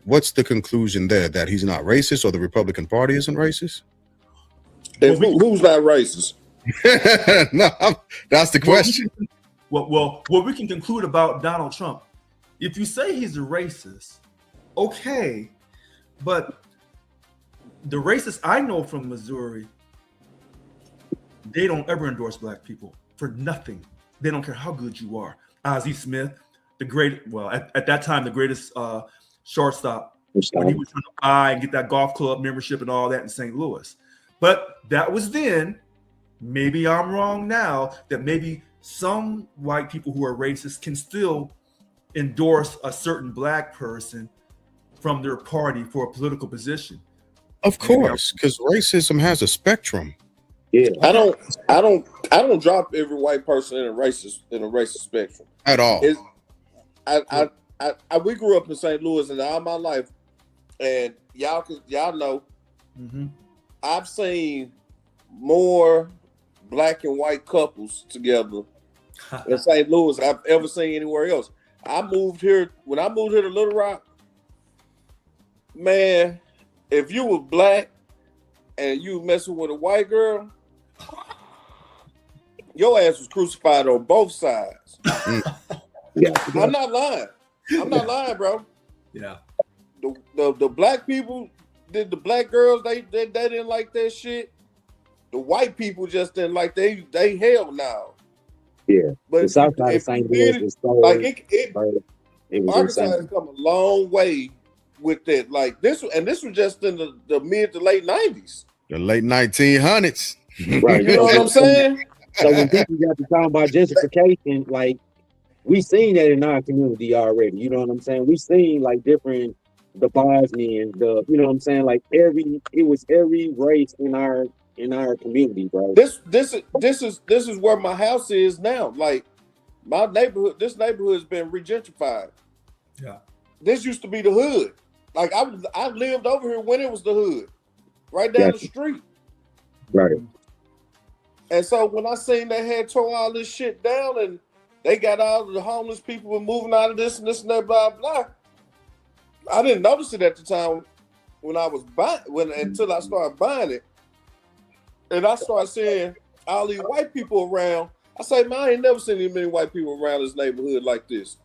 what's the conclusion there? That he's not racist, or the Republican Party isn't racist? Who's not racist? No, that's the question. Well, what we can conclude about Donald Trump, if you say he's a racist, okay, but the racists I know from Missouri, they don't ever endorse black people for nothing. They don't care how good you are. Ozzie Smith, at that time, the greatest shortstop, when he was trying to buy and get that golf club membership and all that in St. Louis. But that was then. Maybe I'm wrong now, that maybe some white people who are racist can still endorse a certain black person from their party for a political position. Of course, because racism has a spectrum. Yeah, I don't drop every white person in a racist spectrum At all. We grew up in St. Louis, and all my life, and y'all know, I've seen more black and white couples together in St. Louis I've ever seen anywhere else. When I moved here to Little Rock, man, if you were black and you messing with a white girl, your ass was crucified on both sides. yeah. I'm not lying, bro. Yeah. The black people, the black girls, they didn't like that shit. The white people just didn't like they hell now. Yeah, but the South Side of St. Louis is so like it was Arkansas insane. has come a long way with that. Like this was just in the mid to late 90s. The late 1900s. Right. You know what I'm saying? So when people got to talk about gentrification, like we seen that in our community already. You know what I'm saying? We seen like different the Bosnians, you know what I'm saying? Like it was every race in our community, bro. This is where my house is now. Like this neighborhood has been regentrified. Yeah. This used to be the hood. Like I lived over here when it was the hood, right down the street. Right. And so when I seen they had tore all this shit down and they got all of the homeless people were moving out of this and that, blah blah. I didn't notice it at the time when I was until I started buying it. And I started seeing all these white people around. I say, man, I ain't never seen any many white people around this neighborhood like this.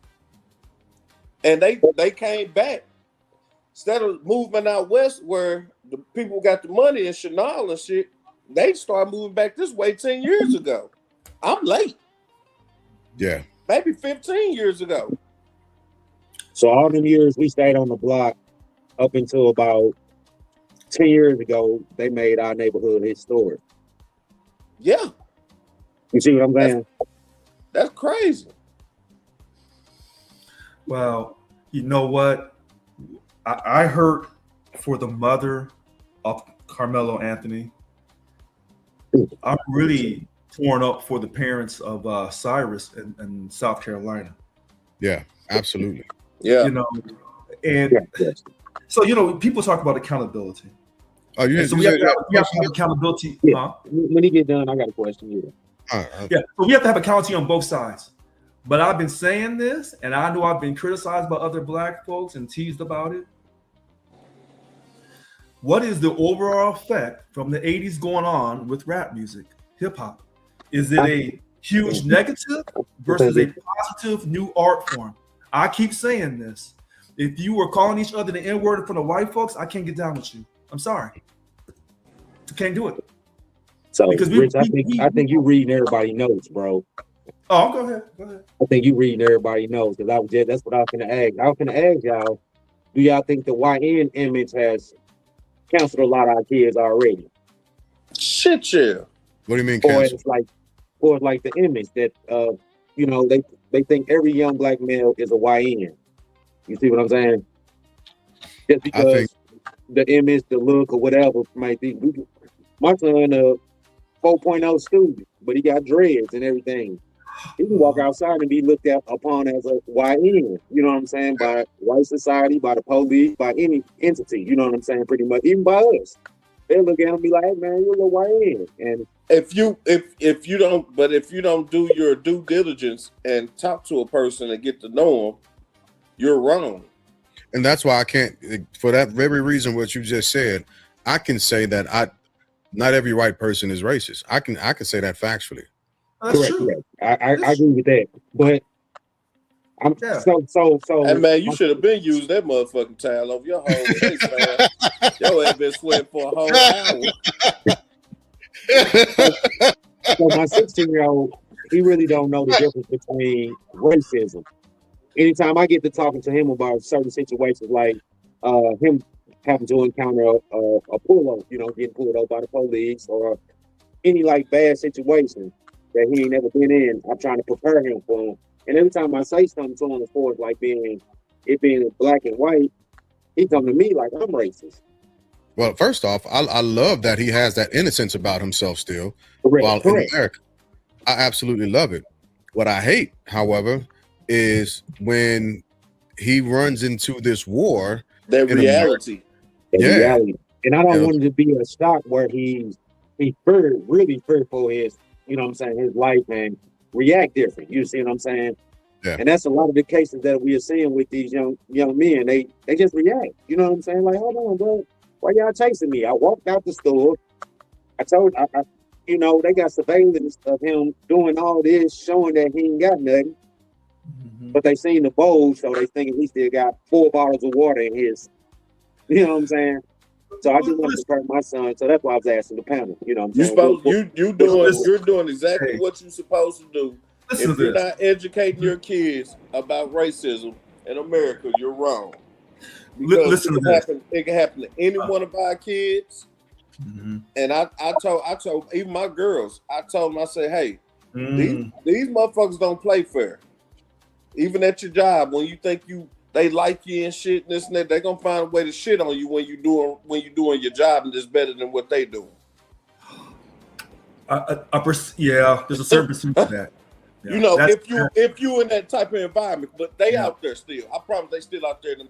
And they came back. Instead of moving out west where the people got the money in Chanel and shit, they started moving back this way 10 years ago. I'm late. Yeah. Maybe 15 years ago. So all them years we stayed on the block up until about 10 years ago, they made our neighborhood historic. Yeah. You see what I'm saying? That's crazy. Well, you know what? I hurt for the mother of Carmelo Anthony. I'm really torn up for the parents of Cyrus in South Carolina. Yeah, absolutely. Yeah. You know, and Yes. so, you know, people talk about accountability. Oh, you And so we have to have accountability. Yeah. Huh? When he get done, I got a question. Yeah. Yeah, so we have to have accountability on both sides. But I've been saying this, and I know I've been criticized by other black folks and teased about it. What is the overall effect from the 80s going on with rap music, hip hop? Is it a huge negative versus a positive new art form? I keep saying this. If you were calling each other the N-word in front of white folks, I can't get down with you. I'm sorry. I can't do it. So, Because Rich, I think you reading everybody notes, bro. Oh, go ahead. Go ahead. I think you reading everybody knows because that's what I was gonna ask. I was gonna ask y'all, do y'all think the YN image has counseled a lot of our kids already? Shit, yeah. What do you mean, Or cancel? it's like the image that you know, they think every young black male is a YN. You see what I'm saying? Just because the image, the look, or whatever might be. My son, 4.0 student, but he got dreads and everything. He can walk outside and be looked upon as a YN, you know what I'm saying, by white society, by the police, by any entity, you know what I'm saying, pretty much, even by us. They'll look at him and be like, hey, man, you're a little YN. And if you don't do your due diligence and talk to a person and get to know them, you're wrong. And that's why I can't, for that very reason, what you just said, I can say that not every white person is racist. I can say that factually. That's correct, true. correct. I agree with that. But I'm so. Hey man, you should have been using that motherfucking towel over your whole face, man. Your ass been sweating for a whole hour. So my 16-year-old, he really don't know the difference between racism. Anytime I get to talking to him about certain situations, like him having to encounter a pull-up, you know, getting pulled over by the police, or any like bad situation that he ain't never been in, I'm trying to prepare him for him. And every time I say something to him as far as like being black and white, he come to me like I'm racist. Well, first off, I love that he has that innocence about himself still. Correct, While correct. in America, I absolutely love it. What I hate, however, is when he runs into this war. That reality. Reality. And I don't want it to be a shock where he's really fearful his, you know what I'm saying, his life and react different. You see what I'm saying? Yeah. And that's a lot of the cases that we are seeing with these young men. They just react. You know what I'm saying? Like, hold on, bro. Why y'all chasing me? I walked out the store. I you know, they got surveillance of him doing all this, showing that he ain't got nothing. Mm-hmm. But they seen the bowl, so they thinking he still got 4 bottles of water in his. You know what I'm saying? So I just want to prepare my son. So that's why I was asking the panel. You know what I'm saying? You're doing exactly what you're supposed to do. Listen If you're not educating your kids about racism in America, you're wrong. Because Listen to this. It can happen to any one of our kids. Mm-hmm. And I told even my girls, I told them, I said, hey, these motherfuckers don't play fair. Even at your job, when you think they like you and shit and this and that, they're gonna find a way to shit on you when you're doing your job and it's better than what they doing. There's a certain percentage of that. Yeah, you know, if you in that type of environment, but they out there still. I promise they still out there in them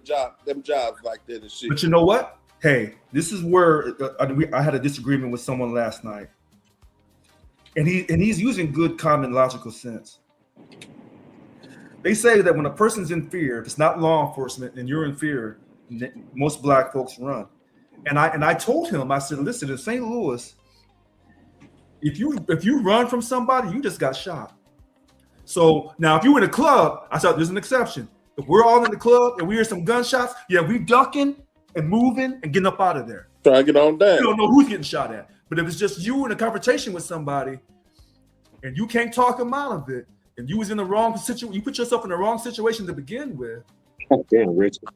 jobs like that and shit. But you know what? Hey, this is where I had a disagreement with someone last night, and he's using good common logical sense. They say that when a person's in fear, if it's not law enforcement and you're in fear, most black folks run. And I told him, I said, listen, in St. Louis, if you run from somebody, you just got shot. So now if you in a club, I said there's an exception. If we're all in the club and we hear some gunshots, yeah, we ducking and moving and getting up out of there. Try to get on down. You don't know who's getting shot at. But if it's just you in a confrontation with somebody and you can't talk them out of it, and you was in the wrong situation, you put yourself in the wrong situation to begin with. God damn, Richard.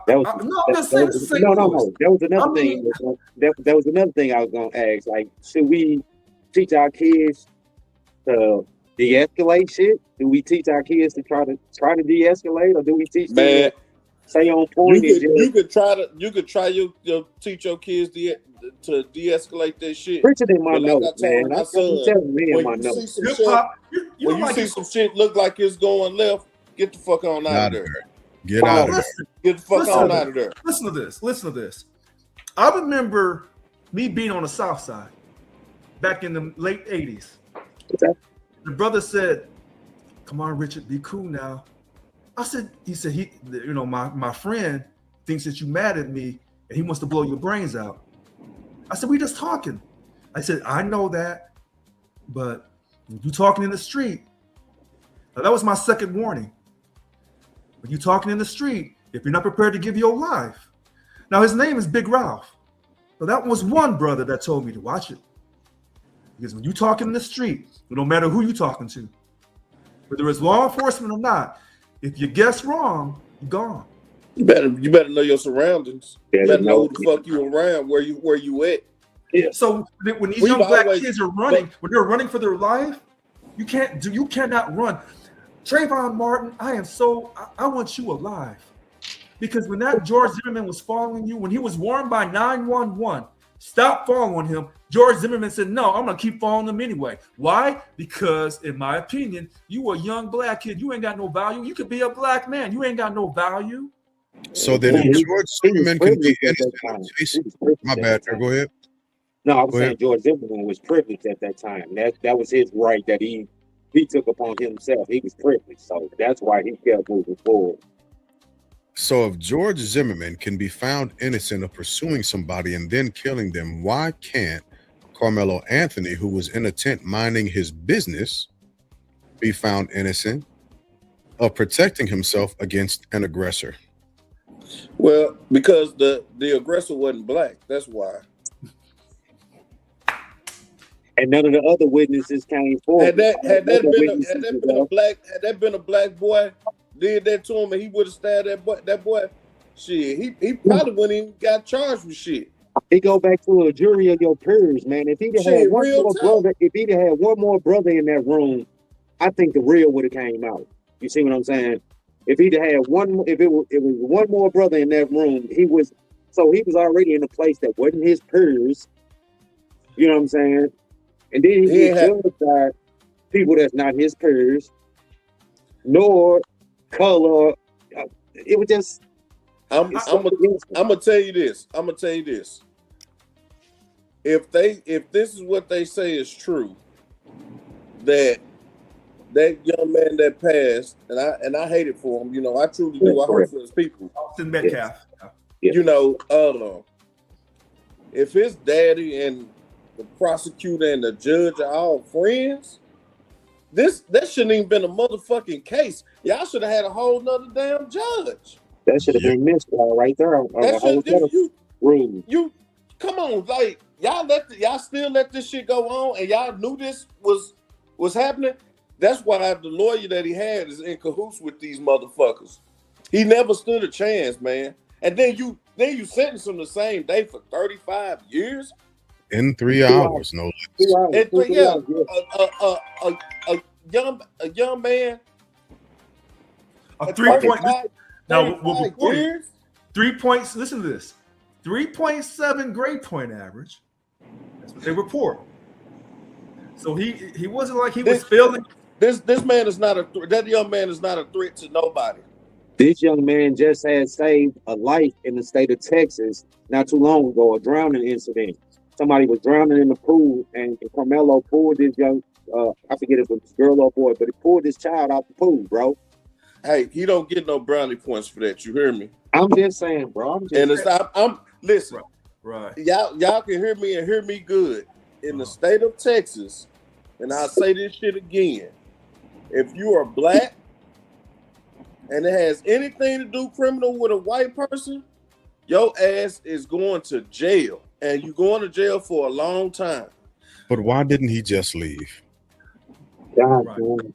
That was, no, I'm just saying. No. That was another I thing. mean, That was another thing I was gonna ask. Like, should we teach our kids to de-escalate shit? Do we teach our kids to try to de-escalate, or do we teach them Man, to stay on point? you could try your teach your kids to de-escalate that shit. Richard in my But like notes, I told man. my I'm son, telling me in when my you notes. see some hip shit, hop, when you see some shit look like it's going left, get the fuck on out of there. Get out of there. Get the fuck on out of there. Listen to this. I remember me being on the South Side back in the late 80s. Okay. The brother said, "Come on, Richard, be cool now." He said, my friend thinks that you mad at me and he wants to blow your brains out. I said, we just talking. I said, I know that, but when you talking in the street, now that was my second warning. When you talking in the street, if you're not prepared to give your life. Now his name is Big Ralph. So that was one brother that told me to watch it. Because when you talking in the street, it don't matter who you talking to, whether it's law enforcement or not, if you guess wrong, you're gone. You better know your surroundings. Yeah, You better know who the fuck you around, where you at. Yeah. So when these We've young black always- kids are running, when they're running for their life, you cannot run. Trayvon Martin, I want you alive. Because when that George Zimmerman was following you, when he was warned by 911, stop following him, George Zimmerman said, no, I'm going to keep following him anyway. Why? Because, in my opinion, you a young black kid. You ain't got no value. You could be a black man. You ain't got no value. So then if George Zimmerman can be innocent of Jason, my bad, go ahead. No, I was saying George Zimmerman was privileged at that time. That was his right that he took upon himself. He was privileged. So that's why he kept moving forward. So if George Zimmerman can be found innocent of pursuing somebody and then killing them, why can't Carmelo Anthony, who was in a tent minding his business, be found innocent of protecting himself against an aggressor? Well, because the aggressor wasn't black. That's why. And none of the other witnesses came forward. Had that been a black boy did that to him and he would have stabbed that boy, shit, he probably wouldn't even got charged with shit. It go back to a jury of your peers, man. If he'd had one more brother in that room, I think the real would have came out. You see what I'm saying? If he'd had if it was one more brother in that room, he was already in a place that wasn't his peers. You know what I'm saying? And then he judged by people that's not his peers, nor color. It was just. I'm gonna tell you this. If this is what they say is true, that young man that passed, and I hate it for him. You know, I truly do. I hope for his people. Austin Metcalf. Yes. You know, if his daddy and the prosecutor and the judge are all friends, that shouldn't even been a motherfucking case. Y'all should have had a whole nother damn judge. That should have been missed right there. You come on, like y'all still let this shit go on, and y'all knew this was happening. That's why the lawyer that he had is in cahoots with these motherfuckers. He never stood a chance, man. And then you sentence him the same day for 35 years. In 3 hours, no less. A young man. A 3-point. Now, years? 3 points. Listen to this: 3.7 grade point average. That's what they report. So he wasn't like he was failing. This man is not that young man is not a threat to nobody. This young man just had saved a life in the state of Texas not too long ago, a drowning incident. Somebody was drowning in the pool, and Carmelo pulled this young, I forget if it was a girl or boy, but he pulled this child out the pool, bro. Hey, he don't get no brownie points for that. You hear me? I'm just saying, bro. I'm listen. Right. Y'all can hear me and hear me good. In the state of Texas, and I'll say this shit again. If you are black and it has anything to do criminal with a white person, your ass is going to jail. and you going to jail for a long time. But why didn't he just leave? God, Right. man.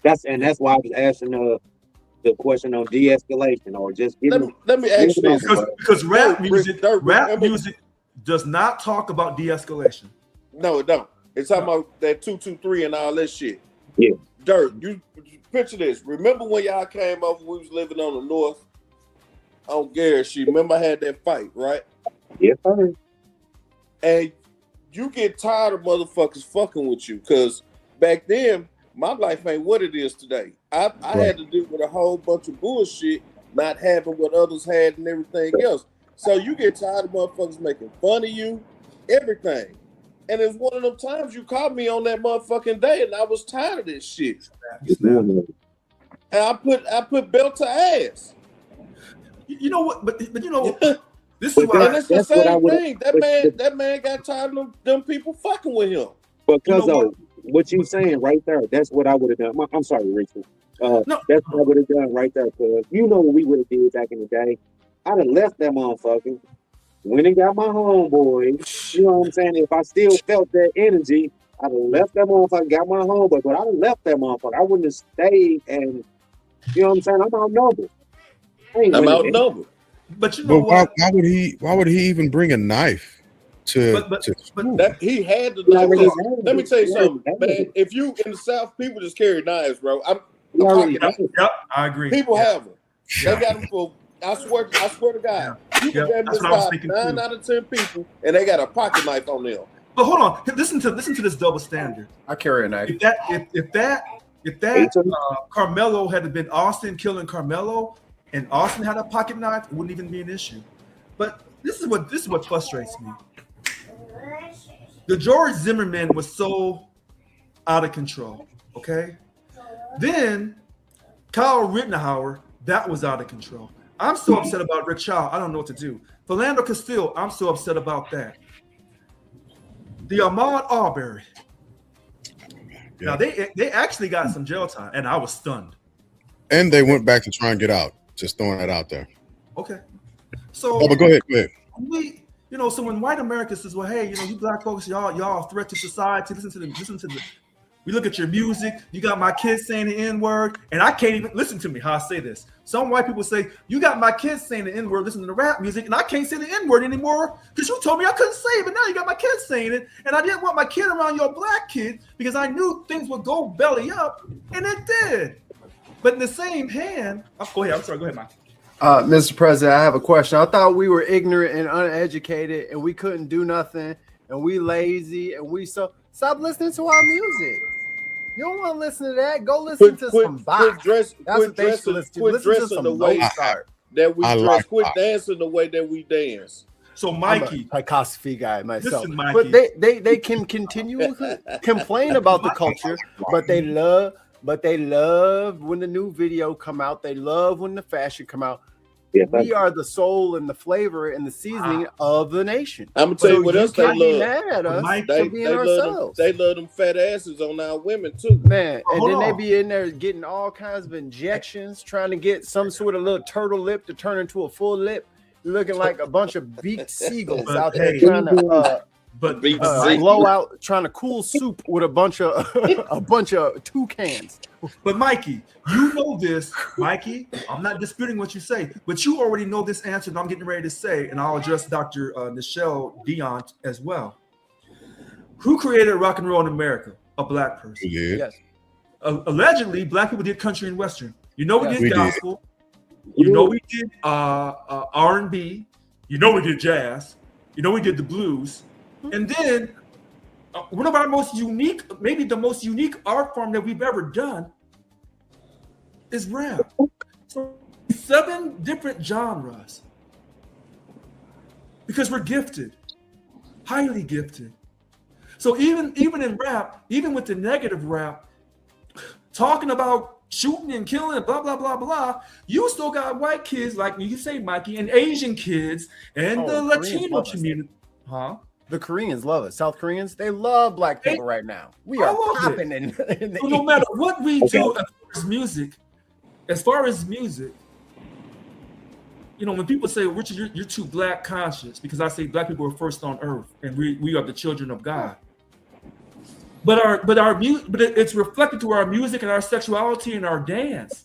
That's why I was asking the question on de-escalation or just giving. Let me ask you this. Because rap Dirt, music does not talk about de-escalation. No, it don't. It's talking about that 223 and all that shit. Yeah. Dirt, you picture this. Remember when y'all came over, we was living on the north on Garrett. Remember I had that fight, right? Yes, sir. And you get tired of motherfuckers fucking with you because back then my life ain't what it is today. I had to deal with a whole bunch of bullshit, not having what others had and everything else. So you get tired of motherfuckers making fun of you, everything. And it's one of them times you called me on that motherfucking day, and I was tired of this shit. And I put belt to ass. You know what? But you know, this is And why. it's the same thing. That man got tired of them people fucking with him. Because what you saying right there, that's what I would have done. I'm sorry, Richard. No. That's what I would have done right there. Because you know what we would have did back in the day. I'd have left that motherfucker. Went and got my homeboy. You know what I'm saying? If I still felt that energy, I'd have left that motherfucker, got my homeboy. But I'd have left that motherfucker. I wouldn't have stayed and, you know what I'm saying? I'm outnumbered. I'm outnumbered. But you know what? Why would he even bring a knife to school? He had to know. Let me tell you something, man. If you in the South, people just carry knives, bro. Yep, I agree. People have them. They got them for. I swear to God, you can damn near stop 9 out of 10 people, and they got a pocket knife on them. But hold on, listen to this double standard. I carry a knife. If that Carmelo had been Austin killing Carmelo, and Austin had a pocket knife, it wouldn't even be an issue. But this is what frustrates me. The George Zimmerman was so out of control. Okay, then Kyle Rittenhour, that was out of control. I'm so upset about Rick Shaw. I don't know what to do. Philando Castile, I'm so upset about that. The Ahmaud Arbery. Now they actually got some jail time, and I was stunned. And they went back to try and get out. Just throwing that out there. Okay. So but go ahead. So when white America says, well, hey, you black folks, y'all a threat to society, listen to the we look at your music, you got my kids saying the N-word, and I can't even listen to me how I say this. Some white people say, you got my kids saying the N-word, listening to rap music, and I can't say the N-word anymore because you told me I couldn't say it, but now you got my kids saying it, and I didn't want my kid around your black kid because I knew things would go belly up, and it did. But in the same hand, go ahead, Mike. Mr. President, I have a question. I thought we were ignorant and uneducated, and we couldn't do nothing, and we lazy, and stop listening to our music. You don't want to listen to that. Go listen to some box. That's what they should listen to. Listen to some Mozart. That we dress. Quit dancing the way that we dance. So, Mikey, I'm a Tchaikovsky guy myself, listen, Mikey. But they can continue to complain about the culture, but they love when the new video come out. They love when the fashion come out. Yeah, we are the soul and the flavor and the seasoning of the nation. I'm gonna tell you what else they love. Mad at us for being ourselves. They love them fat asses on our women too, man. And then they be in there getting all kinds of injections, trying to get some sort of little turtle lip to turn into a full lip, looking like a bunch of beaked seagulls out there trying to blow out, trying to cool soup with a bunch of toucans. But Mikey, you know this, Mikey. I'm not disputing what you say, but you already know this answer that I'm getting ready to say, and I'll address Dr. Nichelle Dion as well. Who created rock and roll in America? A black person. Yeah. Yes. Allegedly, black people did country and western. We did gospel. We did R&B. We did jazz. We did the blues. And then one of our most unique, maybe the most unique art form that we've ever done is rap. So 7 different genres. Because we're gifted, highly gifted. So even in rap, even with the negative rap, talking about shooting and killing, blah, blah, blah, blah, you still got white kids, like you say, Mikey, and Asian kids, and the Latino community. Huh? The Koreans love it. South Koreans, they love black people right now. We are popping in the no matter what we do as far as music, you know, when people say, Richard, you're too black conscious, because I say black people are first on earth and we are the children of God. But it's reflected through our music and our sexuality and our dance.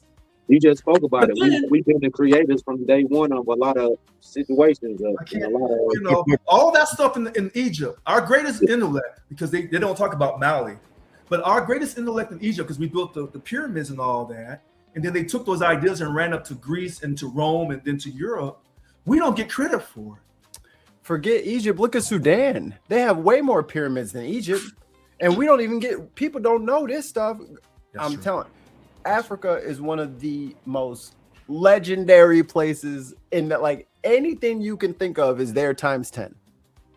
You just spoke about But it. then, We've been the creators from day one of a lot of situations. I can't, you know, all that stuff in Egypt, our greatest intellect, because they don't talk about Mali, but our greatest intellect in Egypt, because we built the pyramids and all that, and then they took those ideas and ran up to Greece and to Rome and then to Europe. We don't get credit for it. Forget Egypt. Look at Sudan. They have way more pyramids than Egypt. And we don't even get, people don't know this stuff. I'm telling you, Africa is one of the most legendary places in that, like, anything you can think of is there times 10.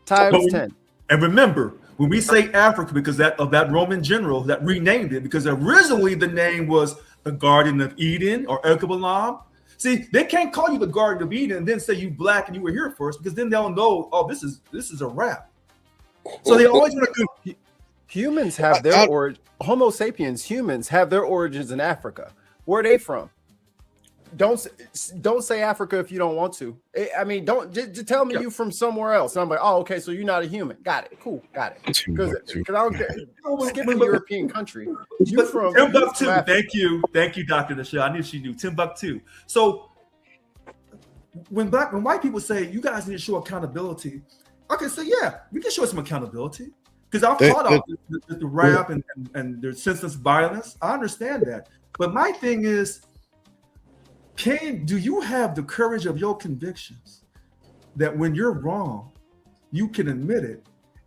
Times 10. And remember, when we say Africa, because of that Roman general that renamed it, because originally the name was the Garden of Eden or Erkabalam. See, they can't call you the Garden of Eden and then say you black and you were here first, because then they'll know, oh, this is a rap. So they always want to do. Humans have their origin. Homo sapiens, humans have their origins in Africa. Where are they from? Don't say Africa if you don't want to. I mean, don't just tell me you from somewhere else. And I'm like, oh, okay, so you're not a human. Got it. Cool. Got it. Because I don't care. Skip a European country. You from Timbuktu. Thank you, Dr. Michelle. I knew she knew Timbuktu. So when white people say you guys need to show accountability, I can say, yeah, we can show some accountability. Because I've thought of the rap and their senseless violence. I understand that. But my thing is, do you have the courage of your convictions that when you're wrong, you can admit it?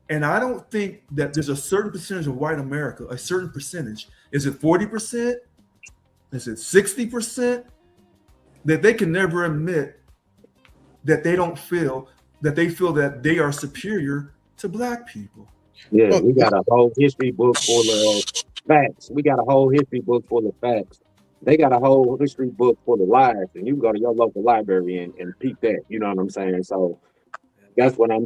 And I don't think that there's a certain percentage of white America, a certain percentage. Is it 40%? Is it 60%? That they can never admit that they feel that they are superior to black people. Yeah, we got a whole history book full of facts. We got a whole history book full of facts. They got a whole history book full of lies, and you can go to your local library and peep that. You know what I'm saying? So that's what I'm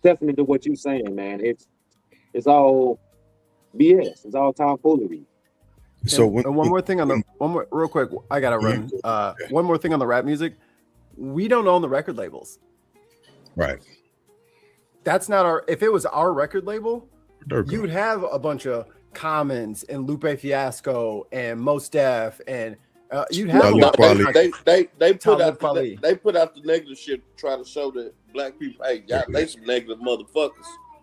definitely to what you're saying, man. It's all BS. It's all tomfoolery. So one more thing real quick. I gotta run. One more thing on the rap music. We don't own the record labels. Right. That's not our. If it was our record label, you would have a bunch of Commons and Lupe Fiasco and Mos Def, and you'd have they put out the negative shit to try to show that black people, hey, y'all, they some negative motherfuckers.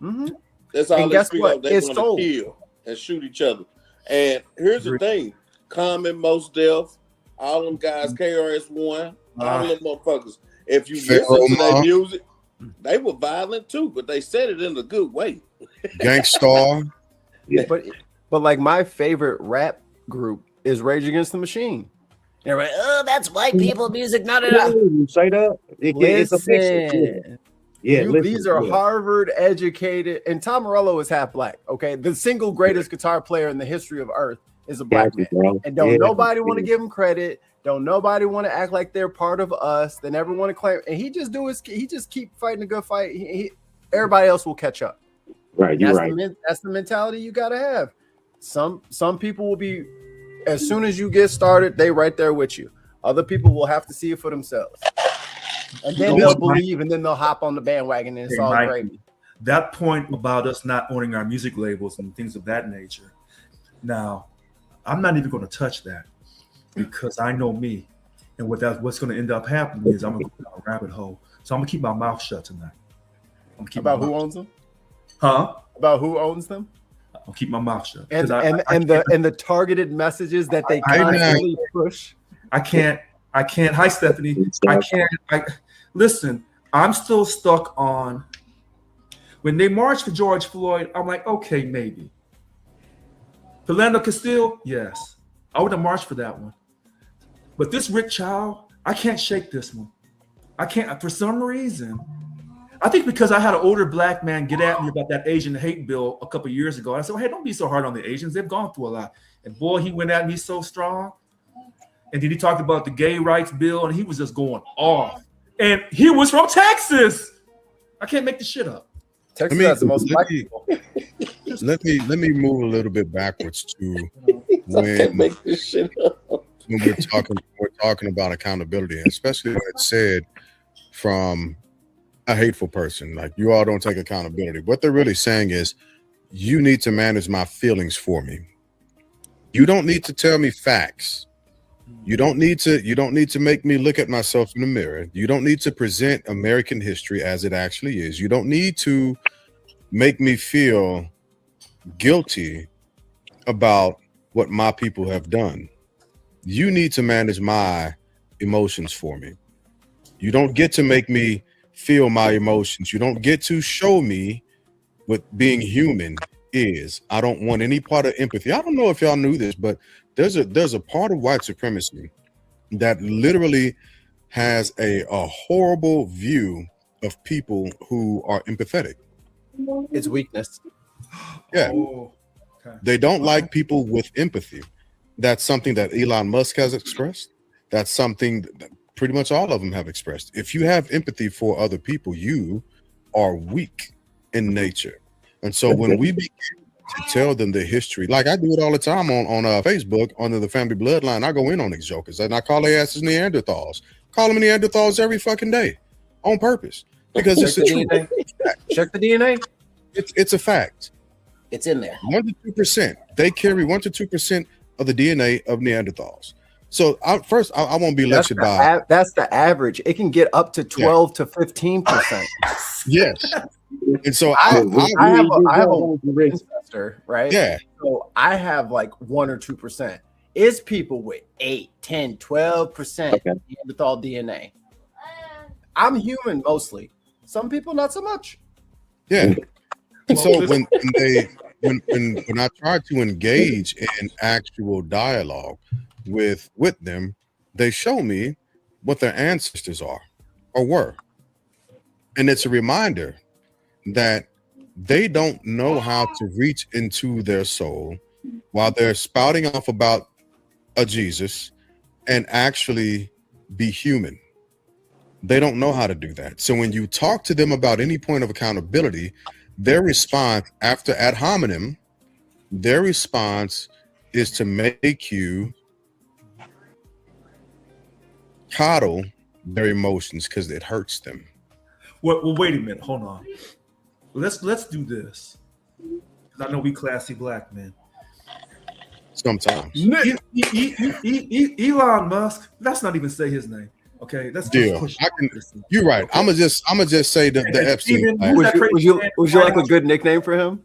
Mm-hmm. That's all and they guess speak what? of. They want to kill and shoot each other. And here's the thing: Common, Mos Def, all them guys, KRS-One, all them motherfuckers. If you listen to their music, they were violent too, but they said it in a good way. Gangstar. Yeah. But like my favorite rap group is Rage Against the Machine. And everybody, oh, that's white people music. Not enough. You say that? It's a fiction. Yeah, these are Harvard educated, and Tom Morello is half black. Okay, the single greatest guitar player in the history of Earth is a black man, and don't nobody want to give him credit. Don't nobody want to act like they're part of us. They never want to claim, and he just keep fighting a good fight. Everybody else will catch up. Right, you're right. That's the mentality you got to have. Some people will be, as soon as you get started, they right there with you. Other people will have to see it for themselves, and then they'll believe, and then they'll hop on the bandwagon, and it's all gravy. That point about us not owning our music labels and things of that nature. Now, I'm not even going to touch that, because I know me, and what's going to end up happening is I'm going to go down a rabbit hole. So I'm going to keep my mouth shut tonight. About who owns them? Huh? About who owns them? I'll keep my mouth shut. And the targeted messages that they constantly push. I can't. Hi, Stephanie. Listen, I'm still stuck on when they marched for George Floyd. I'm like, okay, maybe. Philando Castile, yes. I would have marched for that one. But this Rick Child, I can't shake this one. I can't, for some reason. I think because I had an older black man get at me about that Asian hate bill a couple of years ago. I said, well, hey, don't be so hard on the Asians. They've gone through a lot. And boy, he went at me so strong. And then he talked about the gay rights bill, and he was just going off. And he was from Texas. I can't make the shit up. Texas has the most black people. Let me move a little bit backwards to I can't make this shit up. when we're talking about accountability, and especially when it's said from a hateful person, like you all don't take accountability. What they're really saying is, you need to manage my feelings for me. You don't need to tell me facts. You don't need to make me look at myself in the mirror. You don't need to present American history as it actually is. You don't need to make me feel guilty about what my people have done. You need to manage my emotions for me. You don't get to make me feel my emotions. You don't get to show me what being human is. I don't want any part of empathy. I don't know if y'all knew this, but there's a part of white supremacy that literally has a horrible view of people who are empathetic. It's weakness. Yeah. Oh, okay. They don't like people with empathy. That's something that Elon Musk has expressed. That's something that pretty much all of them have expressed. If you have empathy for other people, you are weak in nature. And so when we begin to tell them the history, like I do it all the time on Facebook under the family bloodline, I go in on these jokers and I call their asses Neanderthals. Call them Neanderthals every fucking day on purpose because it's the truth. Check the DNA. It's a fact. It's in there. 1 to 2%. They carry 1 to 2% of the DNA of Neanderthals. So I won't be lectured by. That's the average. It can get up to 12 to 15%. Yes. And so I have a race. ancestor, right? Yeah. So I have like 1 or 2%. It's people with 8, 10, 12% Neanderthal DNA. I'm human mostly. Some people not so much. Yeah. And so when I try to engage in actual dialogue with them, they show me what their ancestors are or were. And it's a reminder that they don't know how to reach into their soul while they're spouting off about a Jesus and actually be human. They don't know how to do that. So when you talk to them about any point of accountability, their response after ad hominem, their response is to make you coddle their emotions because it hurts them. Well, wait a minute. Hold on. Let's do this. I know we classy black men. Sometimes. Elon Musk. Let's not even say his name. Okay, let's deal. push. You're right. I'm gonna just say the Epstein. Would you like a good nickname for him?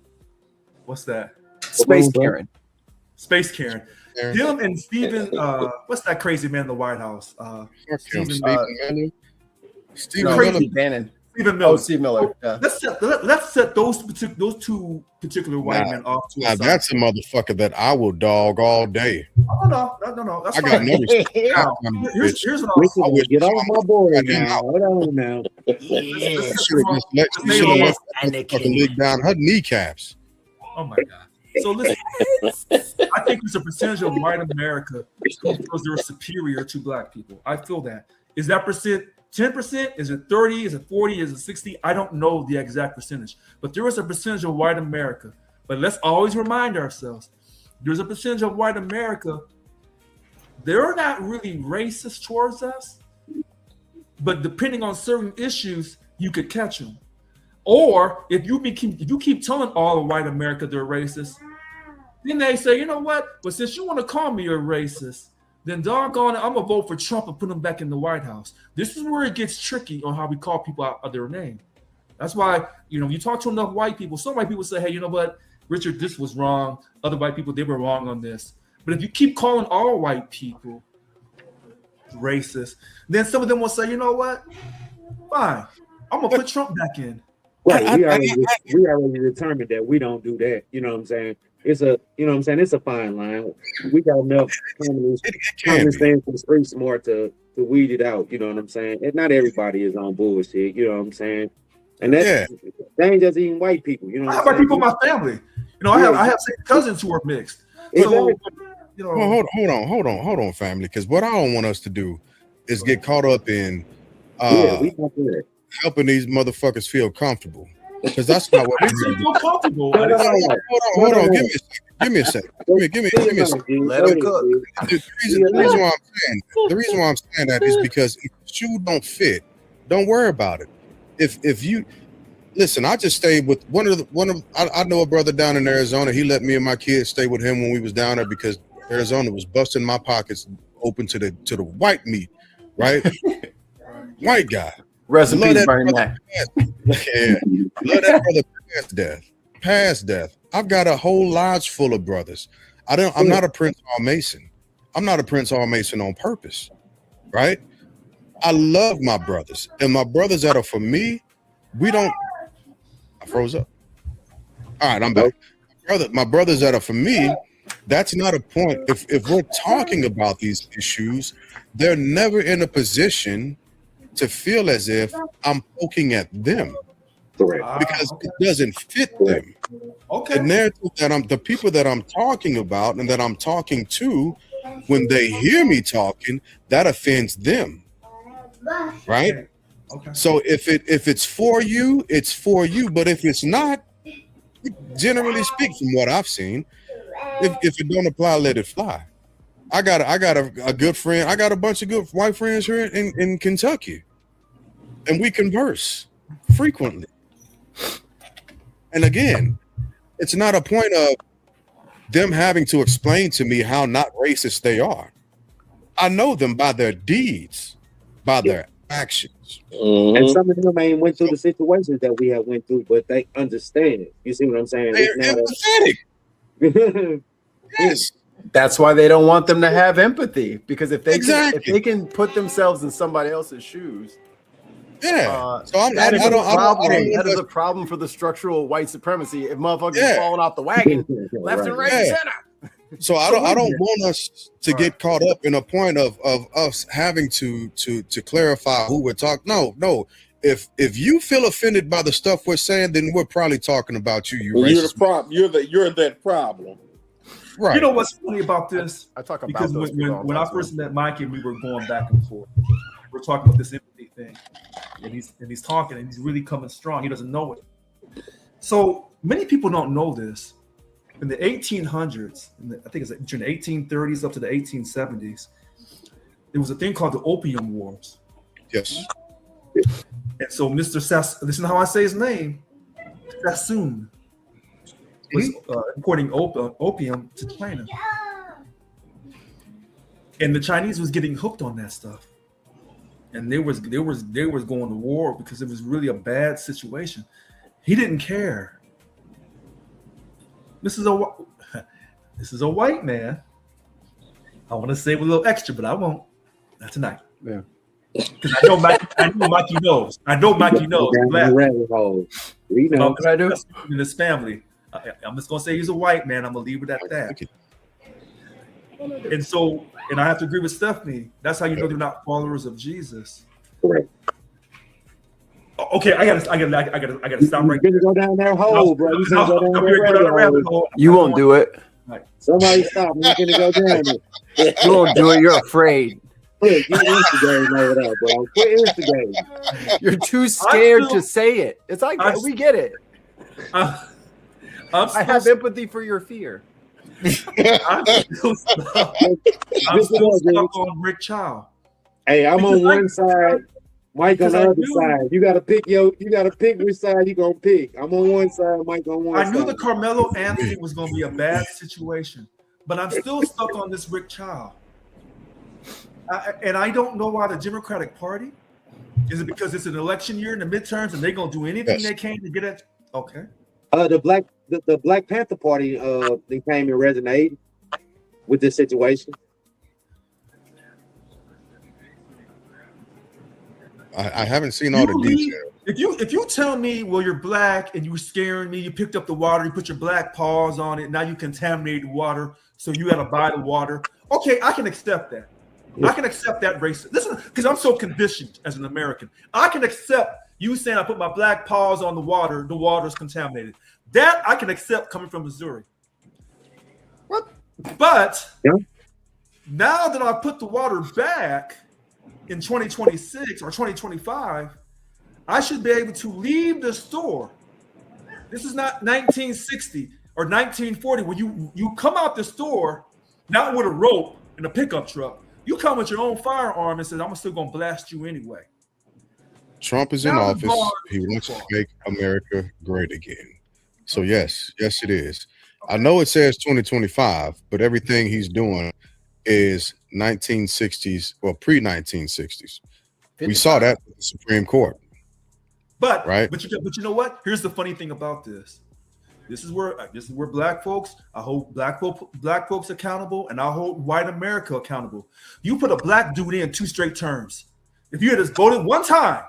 What's that? Space Karen. Space Karen. Him and Stephen. What's that crazy man in the White House? Stephen Bannon. Stephen Miller. Oh, Steve Miller. Yeah. Let's set those two particular white men off to a side. That's a motherfucker that I will dog all day. No. That's I got no respect. Here's what I wish get off my board now. Hold on now. Leg down her kneecaps. Oh my God. So listen, I think there's a percentage of white America who feels they're superior to black people. I feel that. Is that percent 10%? Is it 30? Is it 40? Is it 60? I don't know the exact percentage, but there is a percentage of white America. But let's always remind ourselves, there's a percentage of white America. They're not really racist towards us, but depending on certain issues, you could catch them. Or if you keep telling all of white America they're racist, then they say, you know what? Well, since you want to call me a racist, then doggone it, I'm gonna vote for Trump and put him back in the White House. This is where it gets tricky on how we call people out of their name. That's why, you talk to enough white people, some white people say, hey, you know what, Richard, this was wrong. Other white people, they were wrong on this. But if you keep calling all white people racist, then some of them will say, you know what, fine, I'm gonna put Trump back in. Right, we already determined that we don't do that. You know what I'm saying? It's a fine line. We got enough common sense and street smart to weed it out. You know what I'm saying? And not everybody is on bullshit. You know what I'm saying? And that ain't just even white people. You know, I have white people in my family. I have cousins who are mixed. So, well, hold on, family. Because what I don't want us to do is get caught up in helping these motherfuckers feel comfortable. because that's not what I didn't say feel comfortable. No, I no, didn't say, no. Hold on. No. Give me a second. Give me a second. Let him cook. The reason why I'm saying that is because if the shoe don't fit, don't worry about it. If you listen, I just stayed with I know a brother down in Arizona. He let me and my kids stay with him when we was down there because Arizona was busting my pockets open to the white meat, right? White guy. Rest in peace, Bernie Mac. Yeah, love that brother past death. I've got a whole lodge full of brothers. I'm not a Prince Hall Mason. I'm not a Prince Hall Mason on purpose, right? I love my brothers, and my brothers that are for me, I froze up. All right, I'm back. My brothers that are for me, that's not a point. If we're talking about these issues, they're never in a position to feel as if I'm poking at them. Correct. Because it doesn't fit them. okay. The narrative the people that I'm talking about and that I'm talking to, when they hear me talking, that offends them. Right? Okay. So if it's for you, it's for you. But if it's not, generally speaking, from what I've seen, if it don't apply, let it fly. I got a good friend. I got a bunch of good white friends here in Kentucky, and we converse frequently. And again, it's not a point of them having to explain to me how not racist they are. I know them by their deeds, by their actions. And some of them ain't went through the situations that we have went through, but they understand it. You see what I'm saying? They're empathetic. Yes. That's why they don't want them to have empathy, because if they Exactly. can put themselves in somebody else's shoes, Yeah. So that is a a problem for the structural white supremacy. If motherfuckers falling off the wagon left and right and center. So I don't want us to get caught up in a point of us having to clarify who we're talking. No. If you feel offended by the stuff we're saying, then we're probably talking about you. You're the problem. You're that problem. Right. You know what's funny about this? I talk about because those when I first met Mike and we were going back and forth, we're talking about this empathy thing, and he's talking and he's really coming strong. He doesn't know it. So many people don't know this. In the 1800s, I think it's between the 1830s up to the 1870s, there was a thing called the Opium Wars. Yes. And so Mr. Sassoon, this is how I say his name, Sassoon, was importing opium to China. And the Chinese was getting hooked on that stuff. And they was going to war because it was really a bad situation. He didn't care. This is a white man. I want to say with a little extra, but I won't. Not tonight. Yeah. Because I know Mikey knows. I know Mikey knows. We know what I do in his family. I'm just gonna say he's a white man. I'm gonna leave it at that. And I have to agree with Stephanie. That's how you know they're not followers of Jesus. Correct. Okay, I gotta stop right there. Go down that hole, bro. You won't do it. Right. Somebody stop. You're gonna go down there. You won't do it. You're afraid. Quit instigating over there, bro. Quit instigating. You're too scared to say it. It's like we get it. I have empathy for your fear. I'm still stuck on Rick Child. Hey, I'm on one side, Mike on the other side. You gotta pick which side you gonna pick. I'm on one side, Mike on one side. I knew the Carmelo Anthony was gonna be a bad situation, but I'm still stuck on this Rick Child. And I don't know why the Democratic Party, is it because it's an election year in the midterms and they're gonna do anything they can to get it? Okay. The Black Panther Party they came and resonated with this situation. I haven't seen all the details. If you tell me, well, you're black and you were scaring me, you picked up the water, you put your black paws on it, now you contaminated water, so you got to buy the water. Okay, I can accept that. I can accept that racism. Listen, because I'm so conditioned as an American. I can accept you saying I put my black paws on the water's contaminated. That I can accept coming from Missouri. What? But now that I put the water back in 2026 or 2025, I should be able to leave the store This is not 1960 or 1940 where you come out the store not with a rope and a pickup truck. You come with your own firearm and says, "I'm still gonna blast you anyway." Trump is in Now the office. bar- He wants to make America great again. So yes, it is. I know it says 2025, but everything he's doing is 1960s or pre-1960s. We saw that with the Supreme Court. But right. But you know what? Here's the funny thing about this. This is where black folks. I hold black folks accountable, and I hold white America accountable. You put a black dude in 2 straight terms. If you had just voted one time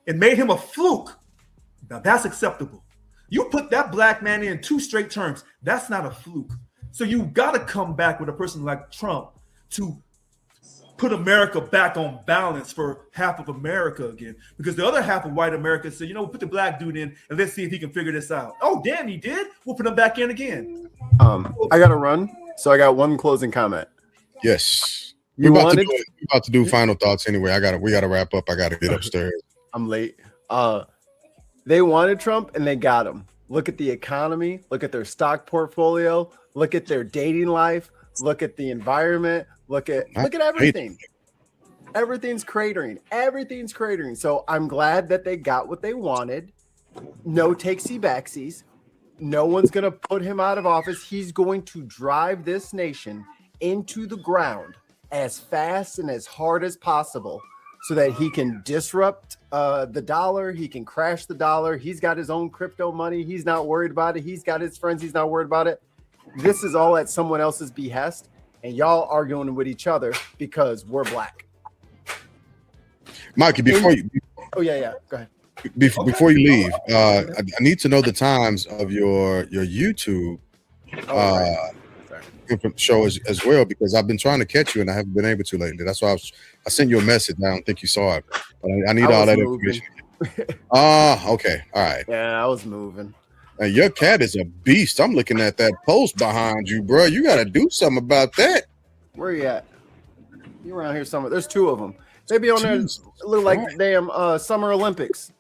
and made him a fluke, now that's acceptable. You put that black man in 2 straight terms, that's not a fluke. So you got to come back with a person like Trump to put America back on balance for half of America again. Because the other half of white America said, you know, put the black dude in and let's see if he can figure this out. Oh, damn, he did? We'll put him back in again. I got to run, so I got one closing comment. Yes. We're about to do final thoughts anyway. We gotta wrap up. I gotta get upstairs. I'm late. They wanted Trump and they got him. Look at the economy, look at their stock portfolio, look at their dating life, look at the environment, look at everything. Everything's cratering. So I'm glad that they got what they wanted. No takesy backsies. No one's gonna put him out of office. He's going to drive this nation into the ground as fast and as hard as possible so that he can disrupt the dollar. He can crash the dollar. He's got his own crypto money. He's not worried about it. He's got his friends. He's not worried about it. This is all at someone else's behest, and y'all arguing with each other because we're black. Mikey, before you go ahead. Before you leave, I need to know the times of your YouTube show as well, because I've been trying to catch you and I haven't been able to lately. That's why I sent you a message. I don't think you saw it, but I need all that information. Okay, all right. Yeah, I was moving. And your cat is a beast. I'm looking at that post behind you, bro. You got to do something about that. Where you at? You around here somewhere? There's 2 of them. They be on there. It look like damn Summer Olympics.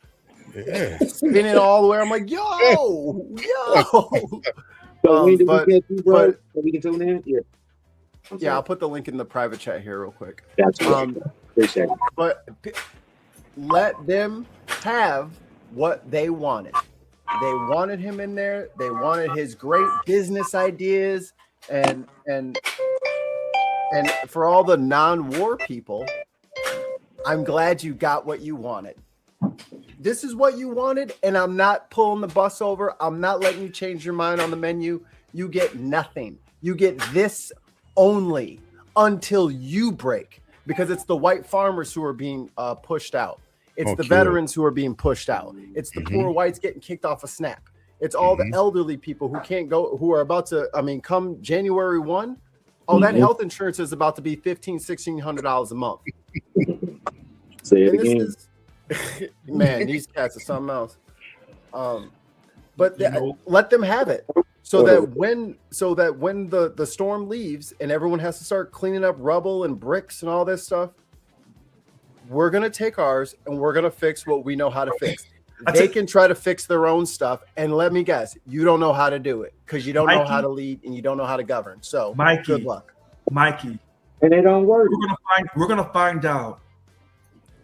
Yeah, spinning all the way. I'm like, yo. So we can tune in. Yeah, I'll put the link in the private chat here real quick. Gotcha. Appreciate it. But let them have what they wanted. They wanted him in there. They wanted his great business ideas, and for all the non-war people, I'm glad you got what you wanted. This is what you wanted, and I'm not pulling the bus over. I'm not letting you change your mind on the menu. You get nothing. You get this only until you break, because it's the white farmers who are being pushed out. It's the veterans who are being pushed out. It's the poor whites getting kicked off a SNAP. It's all the elderly people who can't go, who are about to, come January 1. Oh, that health insurance is about to be $1,600 a month. Say it again. Man, these cats are something else. But let them have it, so that when the storm leaves and everyone has to start cleaning up rubble and bricks and all this stuff, we're gonna take ours and we're gonna fix what we know how to fix. They can try to fix their own stuff, and let me guess, you don't know how to do it because you don't know how to lead and you don't know how to govern. So, Mikey, good luck, Mikey. And they don't work. We're gonna find out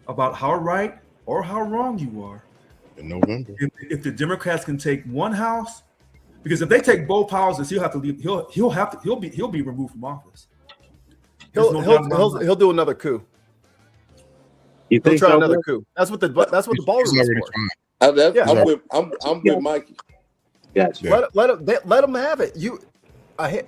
about how right or how wrong you are in November. If the Democrats can take one house, because if they take both houses, he'll have to leave. He'll be removed from office. He'll do another coup. You think he'll try another coup? That's what the ballroom is for. I'm with Mikey. Gotcha. Let them have it.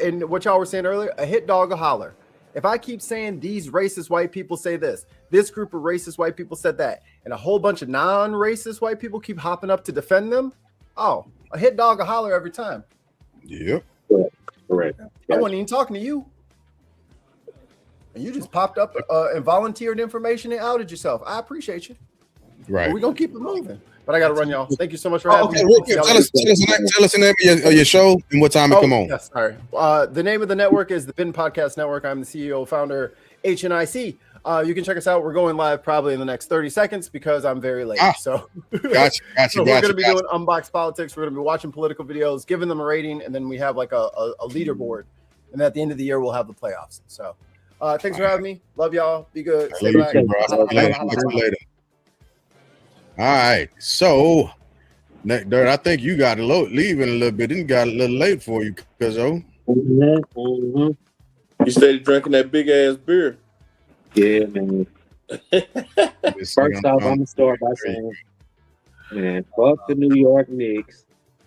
And what y'all were saying earlier, a hit dog a holler. If I keep saying these racist white people say this group of racist white people said that, and a whole bunch of non-racist white people keep hopping up to defend them, a hit dog a holler every time. Yep. Correct. I wasn't even talking to you. And you just popped up and volunteered information and outed yourself. I appreciate you. Right. But we're going to keep it moving. But I got to run, y'all. Thank you so much for having me. Tell us the name of your show and what time it come on. Yes, sorry. The name of the network is the Bin Podcast Network. I'm the CEO, founder, HNIC You can check us out. We're going live probably in the next 30 seconds because I'm very late. So, Gotcha. so we're going to be doing Unbox Politics. We're going to be watching political videos, giving them a rating, and then we have like a leaderboard. And at the end of the year, we'll have the playoffs. So, thanks for having me. Love y'all. Be good. Stay back. Later. All right. So, Dirt, I think you got leaving a little bit. It got a little late for you, because You steady drinking that big ass beer. Yeah, man. First off, I'm gonna start by saying, man, fuck the New York Knicks.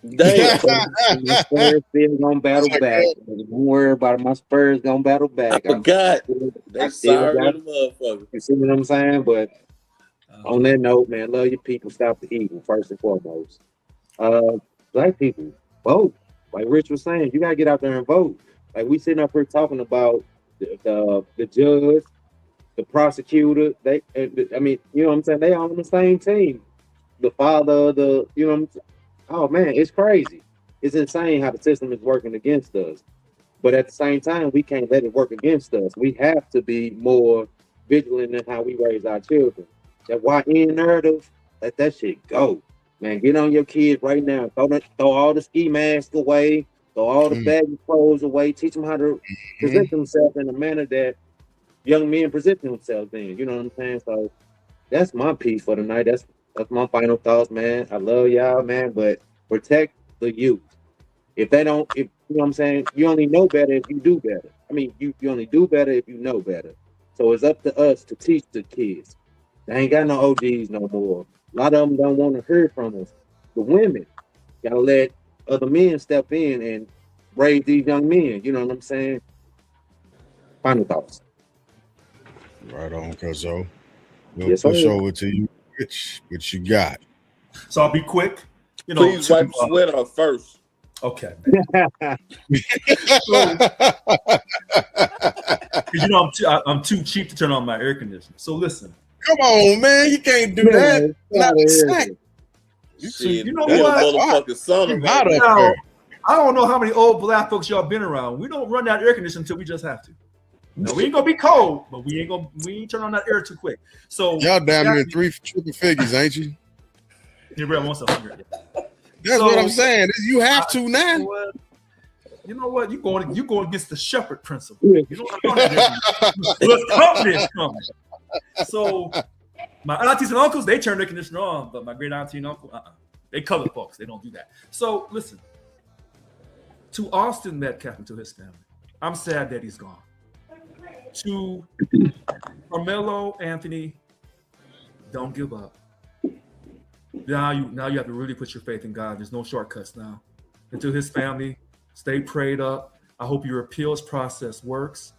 Damn. My Spurs still gonna battle back. Don't worry about it. My Spurs gonna battle back. I forgot. They sorry got the motherfucker. You see what I'm saying? But on that note, man, love your people. Stop the evil first and foremost. Black people, vote. Like Rich was saying, you gotta get out there and vote. Like we sitting up here talking about the judge, the prosecutor. I mean, you know what I'm saying? They all on the same team. The father, you know what I'm saying? Oh man, it's crazy. It's insane how the system is working against us. But at the same time, we can't let it work against us. We have to be more vigilant in how we raise our children. That YN narrative, let that shit go. Man, get on your kids right now. Throw all the ski masks away. Throw all the baggy clothes away. Teach them how to present themselves in a manner that young men present themselves in. You know what I'm saying? So that's my piece for tonight. That's my final thoughts, man. I love y'all, man, but protect the youth. If you know what I'm saying, you only know better if you do better. I mean, you only do better if you know better. So it's up to us to teach the kids. They ain't got no OGs no more. A lot of them don't want to hear from us. The women gotta let other men step in and raise these young men. You know what I'm saying? Final thoughts. Right on, Cuzzo. We'll Yes, push sir. over to you, Rich. What you got? So I'll be quick. You know, Please wipe the sweat off first. Okay. So, you know, I'm too cheap to turn on my air conditioner. So listen. Come on, man. You can't do that. Not exact. Shit, you know be what? a motherfucking son right Now, now. I don't know how many old black folks y'all been around. We don't run that air conditioner until we just have to. No, we ain't gonna be cold, but we ain't turn on that air too quick. So y'all damn near three triple figures, ain't you? You really want something. That's what I'm saying. You have to now. You know what? You going against the shepherd principle. You know what company coming. So my aunties and uncles, they turn their conditioner on, but my great auntie and uncle, they colored folks. They don't do that. So listen, to Austin Metcalf and to his family, I'm sad that he's gone. To Carmelo Anthony, don't give up. Now you have to really put your faith in God. There's no shortcuts now. And to his family, stay prayed up. I hope your appeals process works.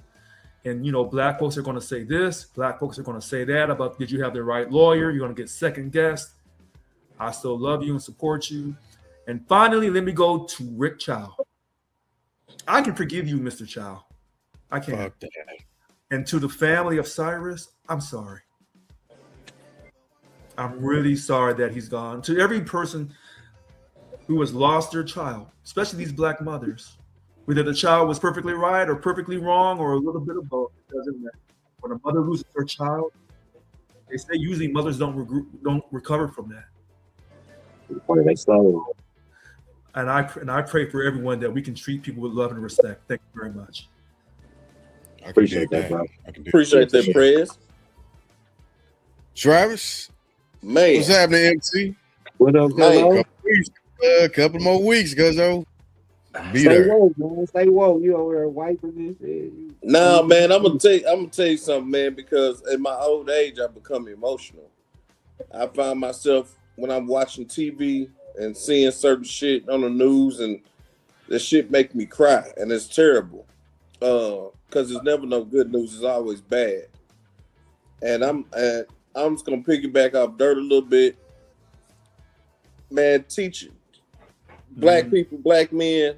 And, you know, black folks are going to say this. Black folks are going to say that about, did you have the right lawyer? You're going to get second guessed. I still love you and support you. And finally, let me go to Rick Chow. I can forgive you, Mr. Chow. I can. Fuck that. And to the family of Cyrus, I'm sorry. I'm really sorry that he's gone. To every person who has lost their child, especially these black mothers, whether the child was perfectly right or perfectly wrong or a little bit of both, it doesn't matter. When a mother loses her child, they say usually mothers don't recover from that. And I pray for everyone that we can treat people with love and respect. Thank you very much. I appreciate that, bro. Appreciate that, prayers. Travis, man, what's happening, MC? What up, man? Couple more weeks, Guzzo. Stay woke, man. Stay woke. You over there wiping this? Nah, man. I'm gonna tell you something, man. Because in my old age, I become emotional. I find myself when I'm watching TV and seeing certain shit on the news, and the shit make me cry, and it's terrible. Because there's never no good news; it's always bad. And I'm just gonna piggyback off Dirt a little bit, man. Teaching black people, black men,